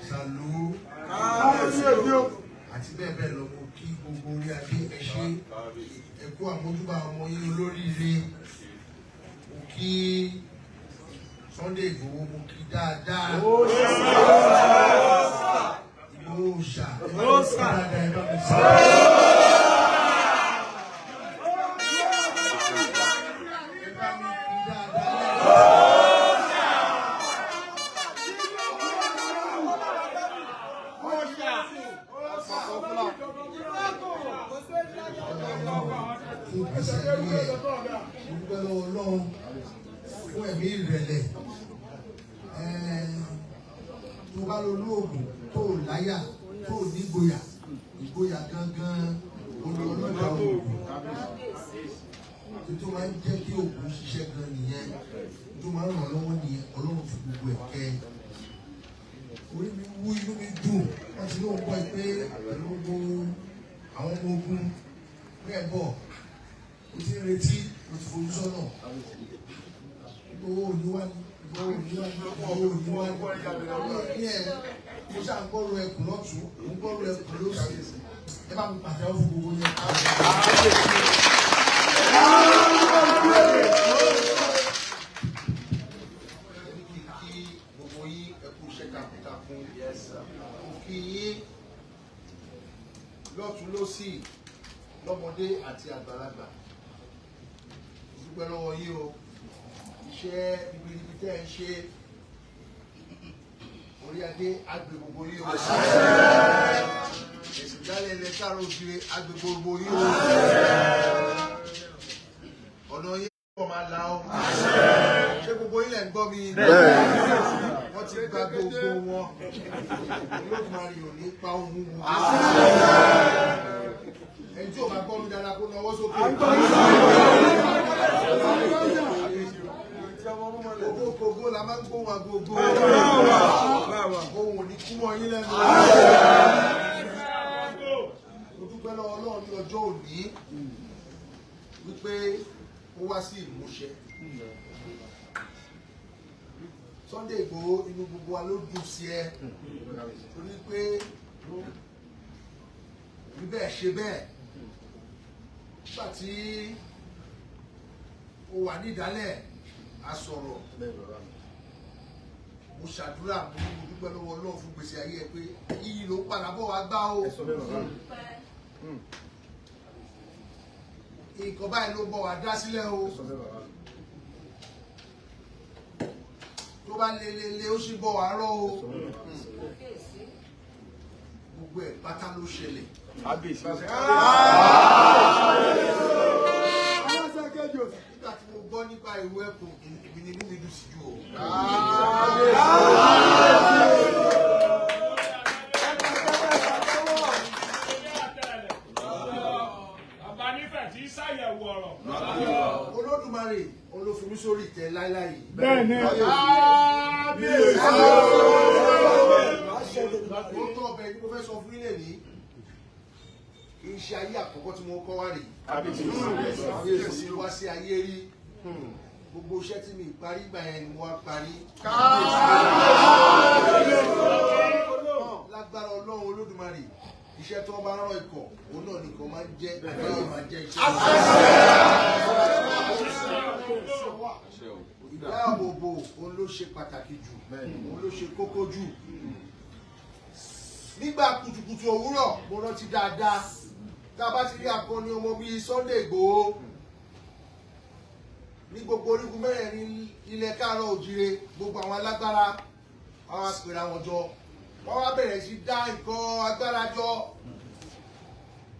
H: Sàlú. Àti bẹ́ẹ̀ bẹ́ẹ̀ lọ mo kí gbogbo orí adé ẹ ṣé. Ẹ kú àmójúbà ọmọ yín olóríire. Mo kí Sunday Igboho mo kí dáadáa. Ìgbòho ṣà. Ìgbòho ṣà. Dáadáa ẹ bá mi sọ. Fún ẹ̀mí ìrẹ̀lẹ̀ tó bá lo olóògùn tó láyà tó nígboyà ìgboyà gangan olóògùn tó máa ń jẹ́ kí òògùn ṣiṣẹ́ gan nìyẹn tó máa ń ràn lọ́wọ́ nìyẹn Ọlọ́run fi gbogbo ẹ̀ kẹ́ orí mi wú inú mi dùn wọ́n ti lóun gbọ́ pé pẹ̀lú gbogbo àwọn ọmọ ogun bẹ́ẹ̀ bọ̀ o ti ń retí o ti fojú sọ́nà owó òníwá ní owó òníwá ní owó òníwá ní ẹ̀ mo ṣáà ń gbọ́rọ̀ ẹkùn lọ́tún mo ń gbọ́rọ̀ ẹkùn lósì ẹ bá mi pàtẹ́wọ́ fún gbogbo yẹn. Kí gbogbo yín ẹ kú iṣẹ́ takuntakun kí yín lọ́tún lósì lọ́mọdé àti àgbàlagbà dúpẹ́ lọ́wọ́ yín o iṣẹ́ ribiribi tẹ́ ẹ ń ṣe orí adé àgbè gbogbo yín o ẹ̀sìn jálẹ̀ ilẹ̀ káàró òjìrè àgbè gbogbo yín o ọ̀nà yín pọ̀ máa la ọ́ ṣé gbogbo yín lẹ̀ ń gbọ́ mi wọ́n ti gba gbogbo wọn Olódùmarè ò ní pa ohun wọn ẹni tí ò bá gbọ́ mi dáadáa kó nawọ́ sókè. Gbogbo la máa ń gbóhùn agogo. Ohun ò ní kú mọ́ yín lẹ́nu. Mo dúpẹ́ lọ́wọ́ Ọlọ́run ní ọjọ́ òní wípé ó wá sí ìmúṣẹ. Sunday Igboho inú gbogbo wa ló dùn sí ẹ torí pé bí bẹ́ẹ̀ ṣe bẹ́ẹ̀ nígbà tí o wà ní ìdálẹ̀ a sọ̀rọ̀ mo ṣàdúrà mo dúpẹ́ lọ́wọ́ Ọlọ́run fún gbèsè ayé ẹ pé iyì ló ń padà bọ̀ wá gbá o nǹkan báyìí ló bọ̀ wá dá sílẹ̀ o tó bá lelele ó sì bọ̀ wá rọ́ o gbogbo ẹ̀ pátá ló ṣẹlẹ̀. Nígbà tí mo gbọ́ nípa ìwé ẹ̀kọ́ ìbí ni inú mi dùn sí jù o. Olódùmarè olófinmi sórí ìtẹ́ láíláí. Bẹ́ẹ̀ni. Mo tọ́ ọbẹ̀ ní mo fẹ́ sọ fún ilé ní kì í ṣe ayé àkọ́kọ́ tí mo kọ́ wá rè. Kábíyèsí wá sí ayé rí. Gbogbo iṣẹ́ tí mi parí gbà yẹn ni mo wá parí. Lágbára Ọlọ́run Olódùmarè iṣẹ́ tó bá rán ikọ̀ òun náà nìkan máa ń jẹ́ àgbáyé máa jẹ́ iṣẹ́. Ìdáàbòbò òun ló ṣe pàtàkì jù òun ló ṣe kókó jù. Nígbà kùtùkùtù òwúrọ̀ mo rántí dáadáa tá a bá ti rí akọni ọmọ bíi Sunday Igboho ní gbogbo orígun mẹ́rẹ̀ẹ̀rin ilẹ̀ káàárọ̀ òjìrè gbogbo àwọn alágbára wọn wá pèrè àwọn jọ wọ́n wá bẹ̀rẹ̀ sí dá nǹkan agbára jọ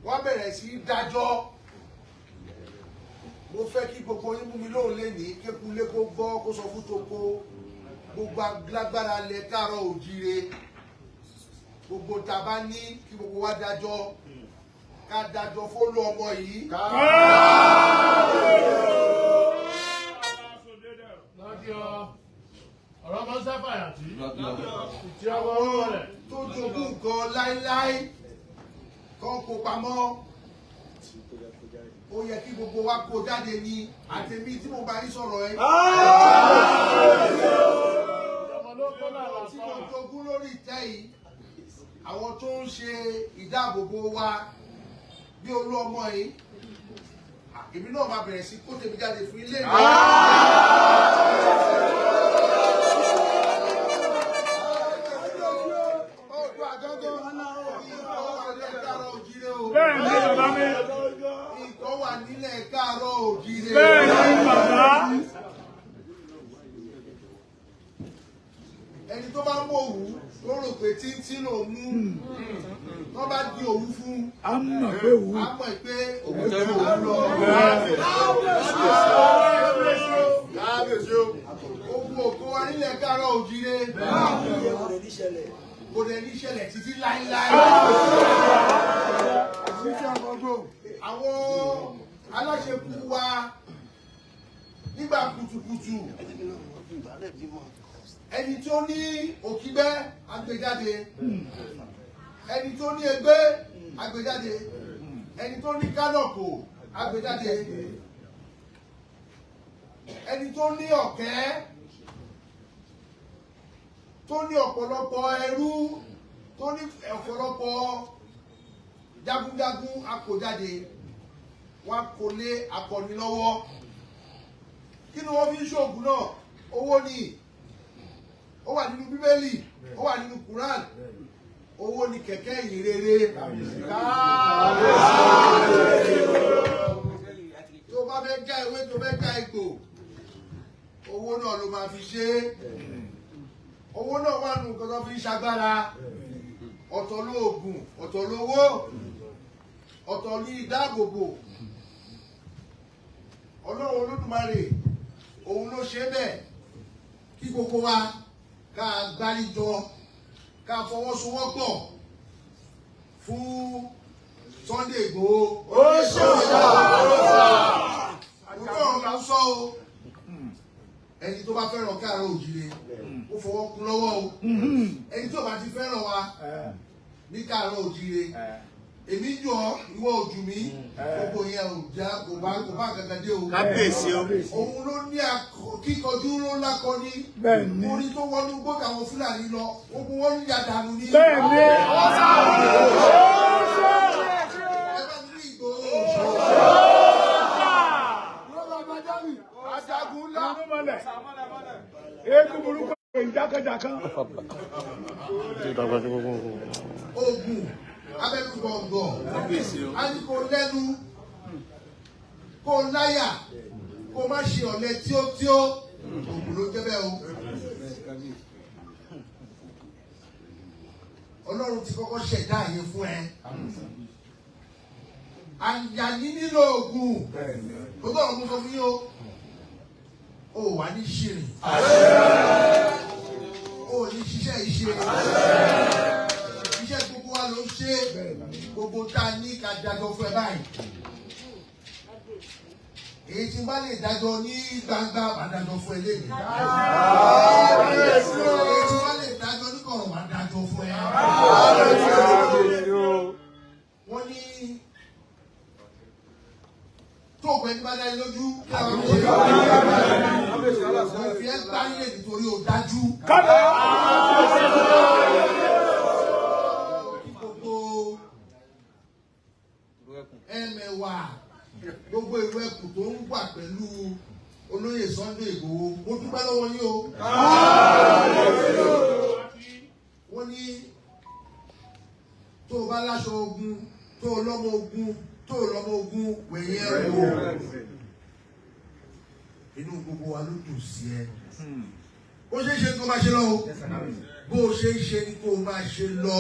H: wọ́n bẹ̀rẹ̀ sí dájọ́ mo fẹ́ kí gbogbo yín mú mi lóhùn lẹ́nìí kékulé kó gbọ́ kó sọ fún toko gbogbo alágbára lẹ káàárọ̀ òjìrè gbogbo tá a bá ní kí gbogbo wa dájọ́ ká dájọ́ fólú ọmọ yìí.
E: ọ̀rọ̀ máa ń sábà yàtí tí ọmọ
H: àwọn
E: rẹ̀
H: tó jogún nǹkan láíláí kan kó pamọ́ ó yẹ kí gbogbo wa kó jáde ní àtẹ̀mí tí mo bá yín sọ̀rọ̀ ẹ. tí mo jogún lórí ìtẹ́ yìí àwọn tó ń ṣe ìdáàbòbò wa bí olú ọmọ yìí èmi náà máa bẹ̀rẹ̀ sí kó tèmi jáde fún ilé mi.
E: bẹ́ẹ̀ ni bàbá mi.
H: Ìkọ́ wà nílẹ̀ káàárọ̀ òjìrè.
E: bẹ́ẹ̀ ni bàbá.
H: Ẹni tó bá mú òwú tó rò pé tíntín ló mú wọ́n bá di òwú fún.
E: a mọ̀ pé wù.
H: A mọ̀ pé òwú tó òwú lọ. Ogun òkú wa nílẹ̀ káàárọ̀ òjìrè. Kò dẹ̀ ní ṣẹlẹ̀ títí láíláí. Àwọn aláṣekú wa nígbà kùtùkùtù ẹni tó ní òkígbẹ́ agbèjáde, ẹni tó ní egbé agbèjáde, ẹni tó ní kánọ̀kò agbèjáde, ẹni tó ní ọ̀kẹ́, tó ní ọ̀pọ̀lọpọ̀ ẹrú, tó ní ọ̀pọ̀lọpọ̀ jagunjagun akòjáde, wọn kò lé akọni lọ́wọ́. Kí ni wọ́n fi ń ṣoògùn náà? Owó ni. Ó wà nínú Bíbélì, ó wà nínú Quran. Owó ni kẹ̀kẹ́ ìyìn rere. Tó bá fẹ́ ká ewé, tó fẹ́ ká egbò, owó náà ló máa fi ṣe é. Owó náà wà nù nǹkan tó fi ń ṣagbára. Ọ̀tọ̀ lóògùn, ọ̀tọ̀ lówó, ọ̀tọ̀ ní ìdáàbòbò. Ọlọ́run Olódùmarè òun ló ṣe bẹ́ẹ̀ kí gbogbo wa ká gbáríjọ ká fọwọ́sowọ́pọ̀ fún Sunday Igboho. Ó ṣòṣà ọlọ́run là ń sọ o. Ẹni tó bá fẹ́ràn káàárọ̀ òjìrè ó fọwọ́ kún lọ́wọ́ o. Ẹni tó bá ti fẹ́ràn wa ní káàárọ̀ òjìrè èmi jọ ìwọ ojú mi gbogbo yẹn ò já kò bá kankan dé o.
D: Kábíyèsí o.
H: Òun ló ní kíkọjú ló lákọni. Orí tó wọnú gbọ́dọ̀ àwọn Fúlàní lọ ogun wọn ní yàdànù ní.
E: bẹ́ẹ̀ ni.
H: Ẹ bá ti rí Ìgbòho.
E: ajagun ńlá mọ́lẹ̀ eégún burúkú ìjákèjákan.
H: Ogun abẹ́nugbọ̀ngbọ̀ a ní kó lẹ́nu kó láyà kó má ṣe ọ̀lẹ tíótíó ògùn ló jẹ́ bẹ́ẹ̀ o. Ọlọ́run ti kọ́kọ́ ṣẹ̀dá àyè fún ẹ. Àyàní nílò ògùn tó tọ̀ ọ̀gbun sọ fún yín o. O wà ní ṣìrìn. O ní ṣiṣẹ́ ìṣe. Iṣẹ́ gbogbo wa ló ṣe gbogbo tá a ní ká dájọ́ fún ẹ báyìí. Èyí tí bá lè dájọ́ ní gbangba máa dájọ́ fún ẹ lẹ́yìn. Èyí tí bá lè dájọ́ ní kọ̀rọ̀ máa dájọ́ fún ẹ. Wọ́n ní tó ògbẹ́ ní bá dá yín lójú kí àwọn ọmọ ṣe wọ́n fi ẹ́ gbá nílé nítorí ó dájú. Ẹ̀mẹ̀wà gbogbo ìwé ẹkùn tó ń wà pẹ̀lú olóyè Sunday Igboho mo dúpẹ́ lọ́wọ́ yín o. Wọ́n ní tó o bá láṣọ ogun tó o lọ́mọ ogun tó o lọ́mọ ogun wẹ̀yìn ẹ̀rọ inú gbogbo wa ló dùn sí ẹ. Bó ṣe ń ṣe kó máa ṣe lọ o bó o ṣe ń ṣe ni kó o máa ṣe lọ.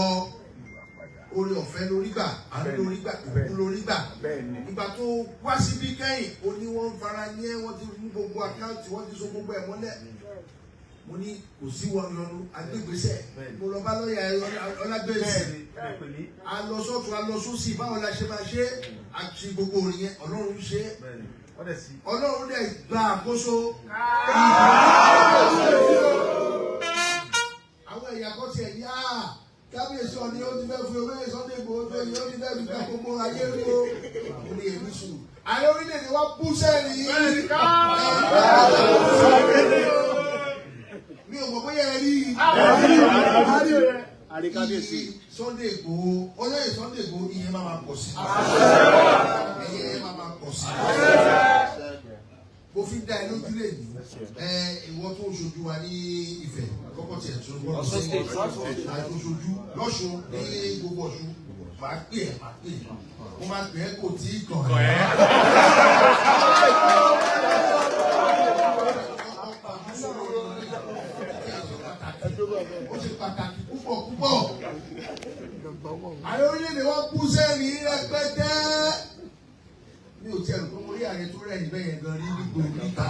H: Orí ọ̀fẹ́ lórí gbà, àánú lórí gbà, ìbùkún lórí gbà. Ìgbà tó wá síbí kẹ́yìn, ó ní wọ́n fara ní ẹ́, wọ́n ti mú gbogbo àkáǹtì, wọ́n ti so gbogbo ẹ̀ mọ́lẹ̀. mo ní kò sí wọn lọ́nu agbègbèsẹ̀ mo lọ bá lọ́ọ̀yà ọlágbèsẹ̀ a lọ sọ́tún a lọ sósì báwo la ṣe máa ṣe àti gbogbo orin yẹn ọlọ́run ṣe ọlọ́run dẹ̀ gba àkóso àwọn ẹ̀yà kan tiẹ̀ ní kábíyèsí ọ̀ni ó ti fẹ́ fún olóyè Sunday Igboho tó yẹ ó ti fẹ́ fi ká gbogbo ayé rí o mo ní èmi sùn ààrẹ orílẹ̀-èdè wa bú sẹ́ẹ̀lì mi ò mọ̀ bóyá ẹ rí àríkábíyèsí Sunday Igboho olóyè Sunday Igboho iye máa pọ̀ sí iye máa pọ̀ sí mo fi dá ẹ lójú lè ní ìwọ tó ṣojú wa ní Ifẹ̀ kọ́kọ́ tiẹ̀ tó gbọ́dọ̀ sí àtòṣojú lọ́ṣun ní gbogbo Ọ̀ṣun máa pè é mo máa pè é kò tí ì kàn ẹ́. ó ṣe pàtàkì púpọ̀ ààrẹ orílẹ̀-èdè wa kú sẹ́ẹ̀rì rẹpẹtẹ mi ò tiẹ̀ rò pé mo rí ààrẹ tó rẹ̀ níbẹ̀ yẹn gan rí nígbò níta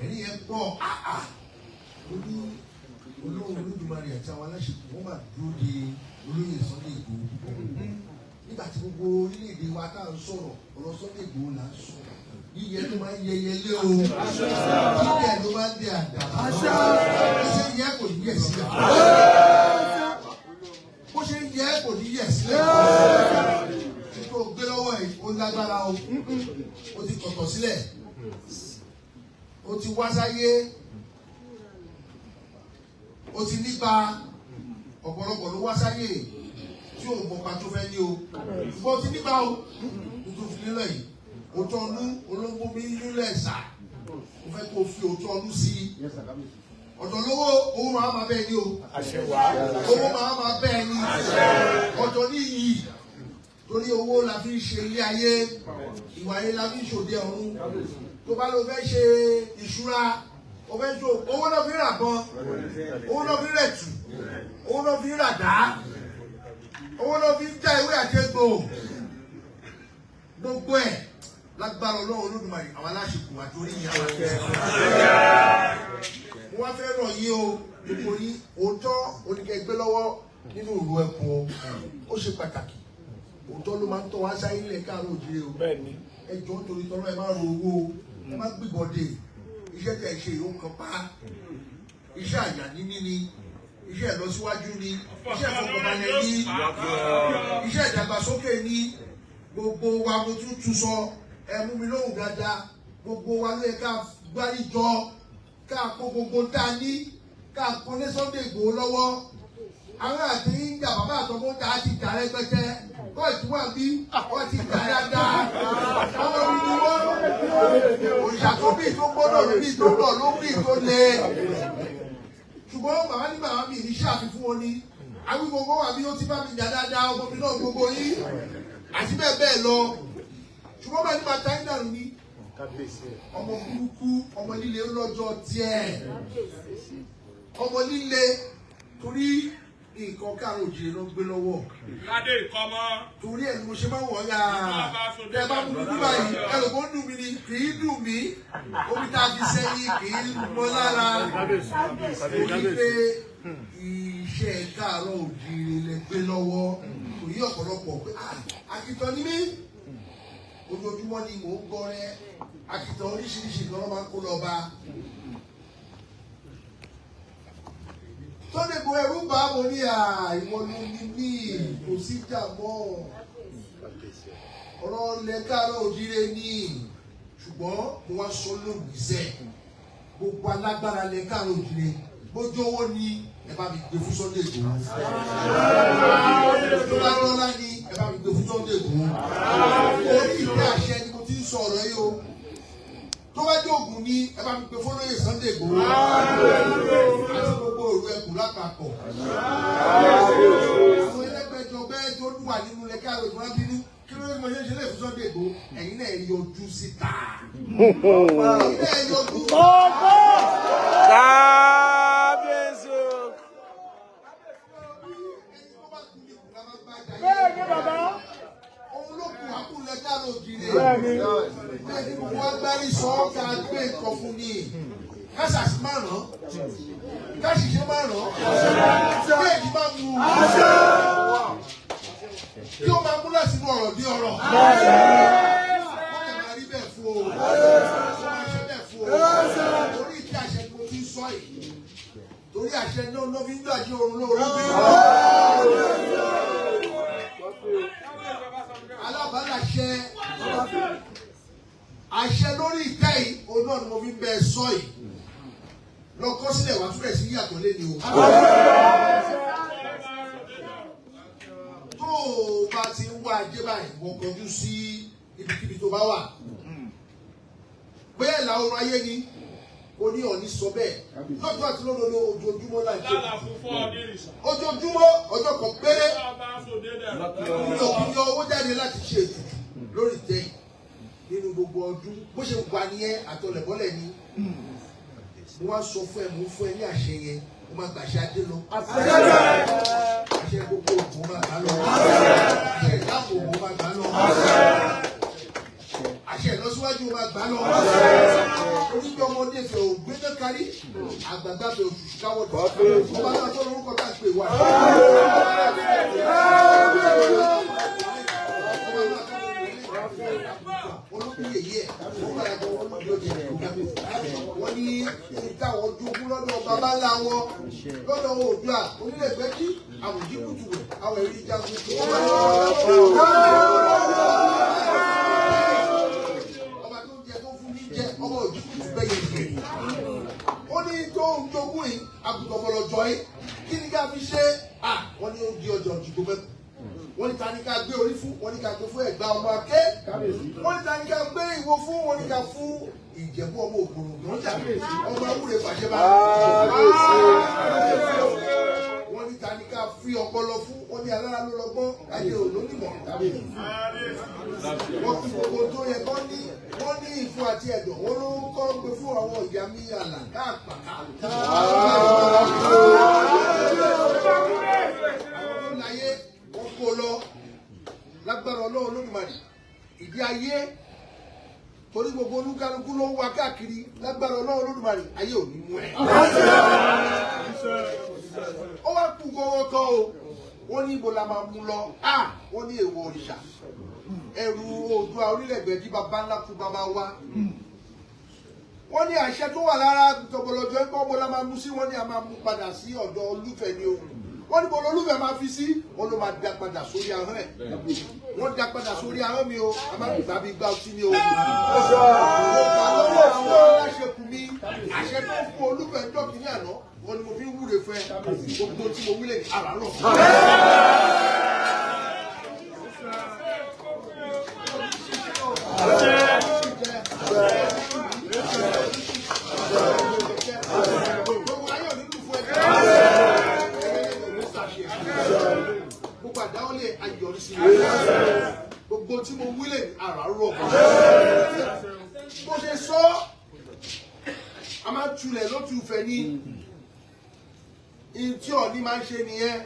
H: ẹ̀rí yẹn pọ̀ ó ní olóhùn Olódùmarè àti àwọn aláṣepọ̀ wọ́n máa dúró de olóyè Sunday Igboho nígbà tí gbogbo orílẹ̀-èdè wa tá à ń sọ̀rọ̀ ọ̀rọ̀ Sunday Igboho là ń sọ yíyẹ ló máa ń yẹyẹ lé o yíyẹ ló máa ń dé àdá bó ṣe yẹ kò ní yẹ sílẹ̀ bó ṣe yẹ kò ní yẹ sílẹ̀ tó gbé lọ́wọ́ ẹ̀ ó lágbára o ó ti kọ̀tọ̀ sílẹ̀ ó ti wá sáyé ó ti nípa ọ̀pọ̀lọpọ̀ ló wá sáyé tí òun bọ̀ pa tó fẹ́ ní o ṣùgbọ́n ó ti nípa o tuntun fi nílẹ̀ yìí òótọ́ ọdún olóńgbò mi nílẹ̀ ṣá mo fẹ́ kó o fi òótọ́ ọdún sí i ọ̀dọ̀ lówó owó máa bẹ́ẹ̀ ní o owó máa bẹ́ẹ̀ ní ọ̀dọ̀ ní iyì torí owó la fi ń ṣe ilé ayé ìwà ayé la fi ń ṣòde ọ̀run tó bá lọ fẹ́ ṣe ìṣúra o fẹ́ ṣe owó náà fi ń rà bọ́n owó náà fi ń rẹ̀tù owó náà fi ń rà dá owó náà fi ń já ìwé àjẹgbò gbogbo ẹ̀ lágbára Ọlọ́run Olódùmarè àwọn aláṣepò àti orí ìyá wa kẹ́ mo wá fẹ́ rọ̀ yí o gbogbo yín òótọ́ oníkẹ́gbẹ́ lọ́wọ́ nínú òru ẹ̀kún ó ṣe pàtàkì òótọ́ ló máa ń tọ́ wá sáyé ilẹ̀ káàró òjìrè o ẹ jọ̀ọ́ nítorí tọ́lọ́ ẹ má ro owó ẹ má gbìbọ̀dé iṣẹ́ tẹ̀ ṣe ìhó kan pa iṣẹ́ àyà níní ni iṣẹ́ ìlọsíwájú ni iṣẹ́ ìfọkànbalẹ̀ ní iṣẹ́ ìdàgbàsókè ní gbogbo wa mo tún sọ ẹ mú mi lóhùn dáadáa gbogbo wa ló yẹ ká gbárí jọ ká kó gbogbo tá a ní ká kó ní Sunday Igboho lọ́wọ́ àwọn àti ń jà bàbá àtọmọ tá a ti jà rẹpẹtẹ kọ́ ìtumọ̀ bí wọ́n ti jà dáadáa ọmọ mi ni wọ́n òrìṣà tó bí tó gbọ́dọ̀ lórí tó lọ ló bí tó lé ṣùgbọ́n bàbá ní bàbá mi ìníṣẹ́ àfihàn wọn ni àwọn gbogbo wà bí ó ti bá mi jà dáadáa ọmọ mi náà gbogbo yín àti bẹ́ẹ̀ bẹ́ẹ̀ lọ ṣùgbọ́n bá ní bàtà ń dàrú ni ọmọ burúkú ọmọ líle lọ́jọ́ tiẹ̀ ọmọ líle torí nǹkan káàró òjìrè ló ń gbé lọ́wọ́
B: ládé ìkọmọ
H: torí ẹ̀ ni mo ṣe máa ń wọ̀ ọ́yà tẹ bá mú dúdú báyìí ẹlòmọ́ ń dùn mí ni kì í dùn mí omi tá a fi sẹ́yìn kì í mọ́ lára torí pé iṣẹ́ káàró òjìrè lè gbé lọ́wọ́ kò yí ọ̀pọ̀lọpọ̀ pé àkìtàn ni mí ojoojúmọ́ ni mò ń gbọ́ rẹ àkìtàn oríṣiríṣi kan ló máa ń kó lọ bá. Sunday Igboho ẹrú bá mo ní ìwọ ló ní mí kò sí ìjà mọ́ ọ̀rọ̀ ilẹ̀ káàárọ̀ òjíire ní ṣùgbọ́n mo wá sọ lóògùn iṣẹ́ gbogbo alágbára ilẹ̀ káàárọ̀ òjíire bójú owó ni ẹ bá mi gbé fún Sunday Igboho tó bá lọ́lá ni ẹ bá mi gbé fún Sunday Igboho orí ìgbé àṣẹ ni mo ti ń sọ ọ̀rọ̀ yìí o tó bá jẹ́ ògùn ni ẹ bá mi gbé fún olóyè Sunday Igboho àti gbogbo òru ẹkùn lápapọ̀ àwọn ẹlẹ́gbẹ̀jọgbẹ́ tó wà nínú ilẹ̀ káàárọ̀ ìwọ́n bínú kí ló ń mọ ṣe lè fún Sunday Igboho ẹ̀yin náà yọjú síta ẹ̀yin náà yọjú
C: kábíyèsí
H: òun ló kù àkùnlẹ̀ káàárọ̀ òjìrè bẹ́ẹ̀ ni gbogbo agbárí sọ ọ́ ká gbé nǹkan fún ni kásà káàsì máa ràn káàsìṣe máa ràn kéèkì máa mú kí ó máa mú láti inú ọ̀rọ̀ bí ọ̀rọ̀ wọ́n lè máa rí bẹ́ẹ̀ fún o wọ́n máa ṣe bẹ́ẹ̀ fún o torí ìdí àṣẹ tó ti sọ yìí torí àṣẹ náà ló fi ń gbà jẹ́ orun lóru bí alábàálàṣẹ àṣẹ lórí ìtẹ́ yìí òun náà ni mo fi ń bẹ sọ yìí lọ kọ sílẹ̀ wá túbẹ̀ sí yàtọ̀ lẹ́ni o. tó o bá ti ń wá ajé báyìí wọ́n kọjú sí ibikíbi tó bá wà bóyá ìlà oòrùn ayé ni o ní ọ̀ní sọ bẹ́ẹ̀ lọ́jọ́ àti lọ́dọọdọ ojoojúmọ́ láì ṣe ojoojúmọ́ ọjọ́ kan péré ní òkìní owó jáde láti ṣe ètùtù lórí ìtẹ́ yìí nínú gbogbo ọdún bó ṣe wà nìyẹn àtọlẹ̀bọ́lẹ̀ ni mo wá sọ fún ẹ mo fún ẹ ní àṣẹ yẹn mo máa gbàṣẹ adé lọ àṣẹ gbogbo ògùn máa gbà lọ àṣẹ ìdáàbò ògùn máa gbà lọ àṣẹ ìlọsíwájú máa gbà lọ onígbà ọmọdé fẹ ògbé náà kárí àgbàgbà fẹ òṣùṣù káwọdọ ọba náà tó lórúkọ tá a pè wá. wọ́n ní ìtàwọn jogún lọ́dọ̀ bàbá ńlá wọn lọ́dọ̀ Oòduà onílẹ̀-ègbè kí àwùjí kùtù rẹ̀ àwọn èrí jagun tó wọ́n ọba tó jẹ tó fún ní jẹ ọmọ òjì kùtù bẹ́yẹ jẹ ó ní tó ń jogún yìí àgùntàn bọ̀lọ̀jọ́ yìí kí ni ká fi ṣe wọ́n ní ó di ọjọ́ òjìgbó mẹ́kù wọ́n ní ta ni ká gbé orí fún wọ́n ní ká gbé fún ẹ̀gbá ọmọ aké wọ́n ní ta ni ká gbé ìwo fún wọ́n ní ká fún ìjẹ̀bú ọmọ ògbòrò ọmọ ewúrẹ́ fàṣẹ bá wọ́n ní ta ni ká fi ọpọlọ fún wọ́n ní alára ló lọ́gbọ́n ayé olónímọ̀ wọ́n fi gbogbo tó yẹ kọ́ ní wọ́n ní ìfun àti ẹ̀dọ̀ wọ́n ló ń kọ́ gbé fún àwọn ìyá mi àlà káàpàká àwọn tó láyé wọ́n kó lọ lágbára Ọlọ́run Olódùmarè ìdí ayé torí gbogbo olúkálukú ló ń wá káàkiri lágbára Ọlọ́run Olódùmarè ayé ò ní mú ẹ. ó wá kú gbọ́wọ́ kan o wọ́n ní ibo la máa mú lọ wọ́n ní èèwọ̀ òrìṣà ẹrù Oòduà orílẹ̀-èdè tí baba ńlá kú baba wa wọ́n ní àṣẹ tó wà lára tọ̀bọ̀lọ̀jọ́ ẹ̀kọ́ ọmọ la máa mú sí wọ́n ní a máa mú padà sí ọ̀dọ̀ Olúfẹ̀ ni o wọ́n ní bọ́lá Olúfẹ̀ máa fi sí wọ́n ló máa da padà sórí ahọ́n ẹ̀ wọ́n da padà sórí ahọ́n mi o a máa gbà bí gbà ọtí ni o. àwọn aláṣẹkù mi àṣẹ tó fún Olúfẹ̀ ń dọ́kì ní àná wọ́n ní mo fi ń wúre fẹ́ gbogbo tí mo wílẹ̀ ní àràárọ̀. gbogbo àdáwọlé ayọ̀rísí gbogbo tí mo wílẹ̀ ní àràárọ̀ bó ṣe sọ a máa tulẹ̀ lótú fẹ̀ ní tí Ọọ̀ni máa ń ṣe nìyẹn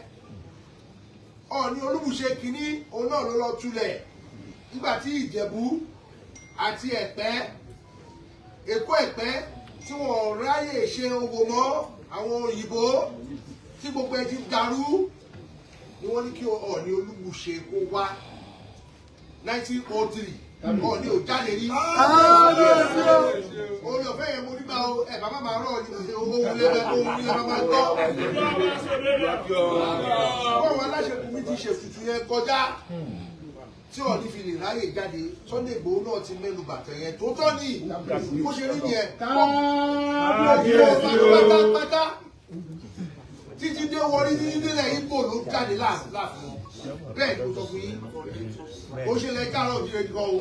H: Ọọ̀ni Olúbùṣe kìíní òun náà ló lọ tulẹ̀ nígbà tí Ìjẹ̀bú àti Ẹ̀pẹ́ Èkó Ẹ̀pẹ́ tí wọ́n ráyè ṣe owó mọ́ àwọn òyìnbó tí gbogbo ẹ ti dàrú ni wọ́n ní kí Ọọ̀ni Olúbùṣe kó wá 1903 Ọọ̀ni ò jáde rí orí ọ̀fẹ́ yẹn mo nígbà ẹ̀ bàbá máa rọ̀ ní owó wúlé bá máa gbọ́ bọ́ọ̀ aláṣẹkù mi ti ṣètùtù yẹn kọjá tí Ọọ̀ni fi lè ráyè jáde Sunday Igboho náà ti mẹ́nu bàtẹ̀ yẹn tó tọ́ ní bó ṣe rí yẹn pátápátá títí dé wọrí títí délẹ̀ Ìgbò ló jáde láàfin bẹ́ẹ̀ ló sọ fún yín ó ṣe lẹ káàárọ̀ òjìrè gan o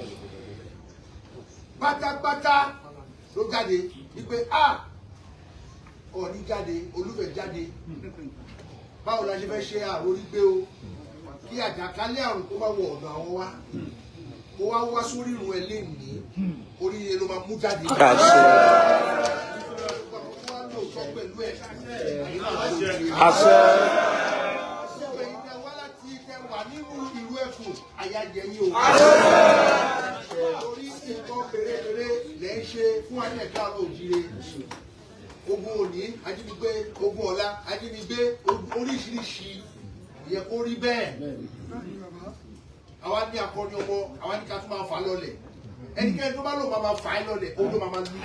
H: pátápátá ló jáde wípé Ọọ̀ni jáde Olúfẹ̀ jáde báwo la ṣe fẹ́ ṣe àròrí gbé o kí àjàkálẹ̀ àrùn tó bá wọ ọ̀dọ̀ àwọn wa kó wá wá sórí ìrùn ẹ lé ní oríire ló máa mú jáde.
G: àṣẹ.
H: wà nínú ìlú ẹ̀kọ́ àyájẹ yìí o. orí nǹkan pérépéré lẹ́ ń ṣe fún alẹ́ káàárọ̀ òjìrè. ó ogun òní ajínigbé ogun ọ̀la ajínigbé oríṣiríṣi ìyẹn kó rí bẹ́ẹ̀ àwa ní akọni ọmọ àwa ní ká tún máa fà á lọlẹ̀ ẹnikẹ́ni tó bá lò máa fà á lọlẹ̀ ó ló máa lù.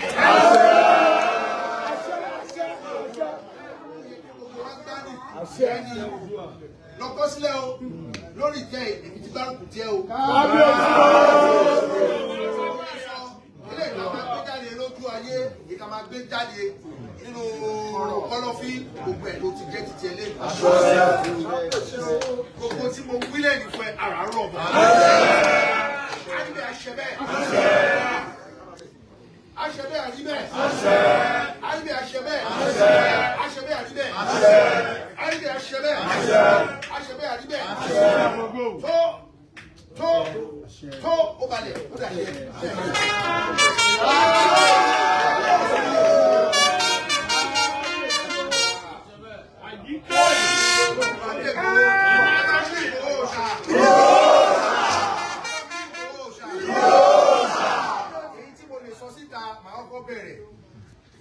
H: lọ́kọ́ sílẹ̀ o lórí ìtẹ́ èmi ti gbárùkù tiẹ̀ o. ilé ìgbà máa gbé jáde lójú ayé ìka máa gbé jáde nínú kọ́lọ́fín gbogbo ẹ̀ ló ti jẹ́ títí ẹ̀ lẹ́nu. gbogbo tí mo wílẹ̀ nìfẹ́ àràárọ̀ mọ́. àdìbẹ́ àṣẹ bẹ́ẹ̀. àṣẹ bẹ́ẹ̀ àdìbẹ́. àdìbẹ́ àṣẹ bẹ́ẹ̀. àṣẹ bẹ́ẹ̀ àdìbẹ́. àdìbẹ́ àṣẹ bẹ́ẹ̀. àṣẹ bẹ́ẹ̀ àdìbẹ́. tó ó balẹ̀ ó dàṣẹ.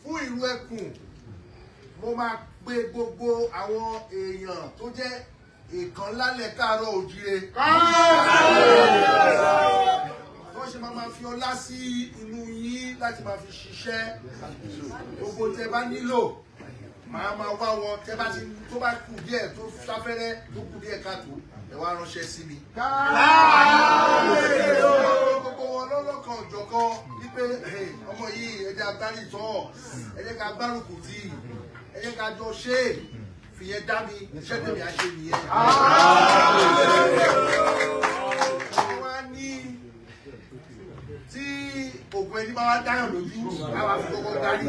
H: Fún ìlú Ẹkùn mo máa pe gbogbo àwọn èèyàn tó jẹ́ ìkan lálẹ́ káàárọ̀ òjíire wọ́n ṣe máa fi ọlá sí inú yín láti máa fi ṣiṣẹ́ gbogbo tẹ bá nílò máa wá wọn tẹ bá ti tó bá kù díẹ̀ tó sáfẹ́rẹ́ tó kù díẹ̀ káàtó ẹ wá ránṣẹ́ sí mi. gbogbo wọn lọ́lọ́kan ọ̀jọ̀kan wípé ọmọ yìí ẹ jẹ́ agbárí tọ́ ẹ jẹ́ ká gbárùkù tì ẹ jẹ́ ká jọ ṣe é fìyẹn dá mi iṣẹ́ tèmi á ṣe nìyẹn. wọ́n á ní tí ògùn ẹni bá wá dáyàn lójú àwọn àfikọ́kọ́ darí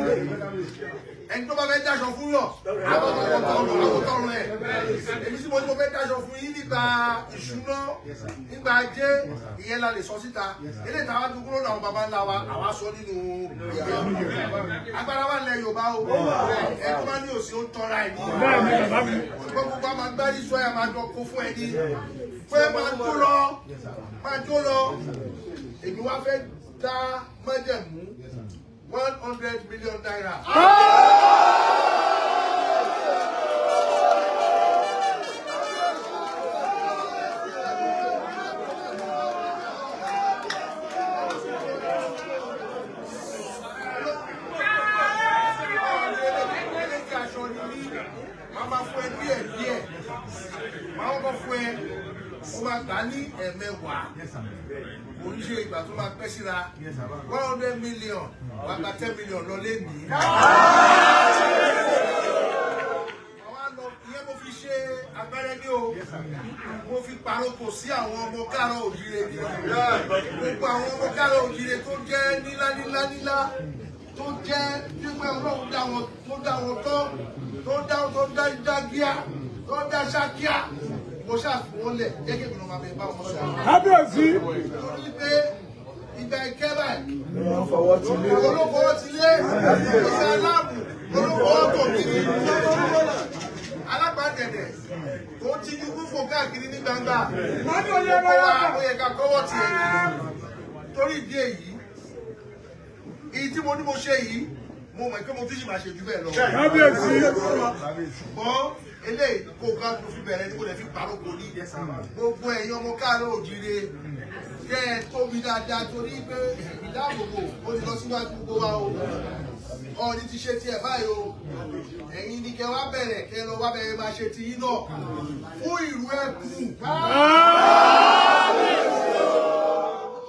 H: ẹni tó bá fẹ́ dáṣọ fún yàn àwọn tọrọ ẹ̀ èmi tí mo ní mo fẹ́ dáṣọ fún yín nígbà ìṣúná nígbà ajé ìyẹn la lè sọ síta eléyìí táwa dúró kúrò làwọn baba ńlá wa àwa sọ nínú ìyẹn agbára wa lẹ Yorùbá o ẹ tó bá ní òsì ó ń tọ́ra ẹ̀ ní gbogbo a máa gbárí sọ ẹ máa jọ kó fún ẹ ní pé máa jó lọ èmi wá fẹ́ dá májẹ̀mú 100 million naira. Mama fún ẹ díẹ̀ máa kọ́ fún ẹ ó máa gbà ní ẹ̀mẹ́wàá oníṣẹ́ ìgbà tó máa pẹ́ síra 100 million wàá gba 10 million lọ lé ní. ìyẹn mo fi ṣe abẹ́rẹ́ ní o mo fi paroko sí àwọn ọmọ káàárọ̀ òjíire ní gbogbo àwọn ọmọ káàárọ̀ òjíire tó jẹ́ nílá tó jẹ́ pípẹ́ Ọlọ́run dá wọn tó dá gíá tó dá ṣákíá mo ṣàfihàn lẹ̀ gẹ́gẹ́ bí wọ́n máa bẹ bá wọn sọ. kábíyèsí. torí pé ìgbà ìkẹ́ báyìí. olófọwọ́ ti lé. ìṣe aláàbò olófọwọ́ tó kiri. alágbàgẹ̀dẹ̀ tó ti ju kúfò káàkiri ní gbangba. gbogbo wa ó yẹ ká kọ́wọ́ tiẹ̀. torí ìdí èyí tí mo ní mo ṣe yìí mo mọ̀ pé mo tún sì máa ṣe jù bẹ́ẹ̀ lọ. kábíyèsí. ṣùgbọ́n eléyìí kó ká tó fi bẹ̀rẹ̀ ní kó lè fi paroko ní gbogbo ẹ̀yin ọmọ káàárọ̀ òjíire kẹ́ ẹ tóbi dáadáa torí pé ìdáàbòbò ó ti lọ síwájú gbogbo wa o ọ̀ọ́ni ti ṣe tiẹ̀ báyìí o ẹ̀yin ni kẹ́ wá bẹ̀rẹ̀ kẹ́ lọ wá bẹ̀rẹ̀ máa ṣe ti yín náà fún ìlú Ẹkùn.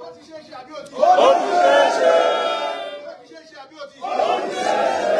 H: ó ti ṣe é ṣe àbí ó ti ṣe é ṣe àbí ó ti ṣe é ṣe.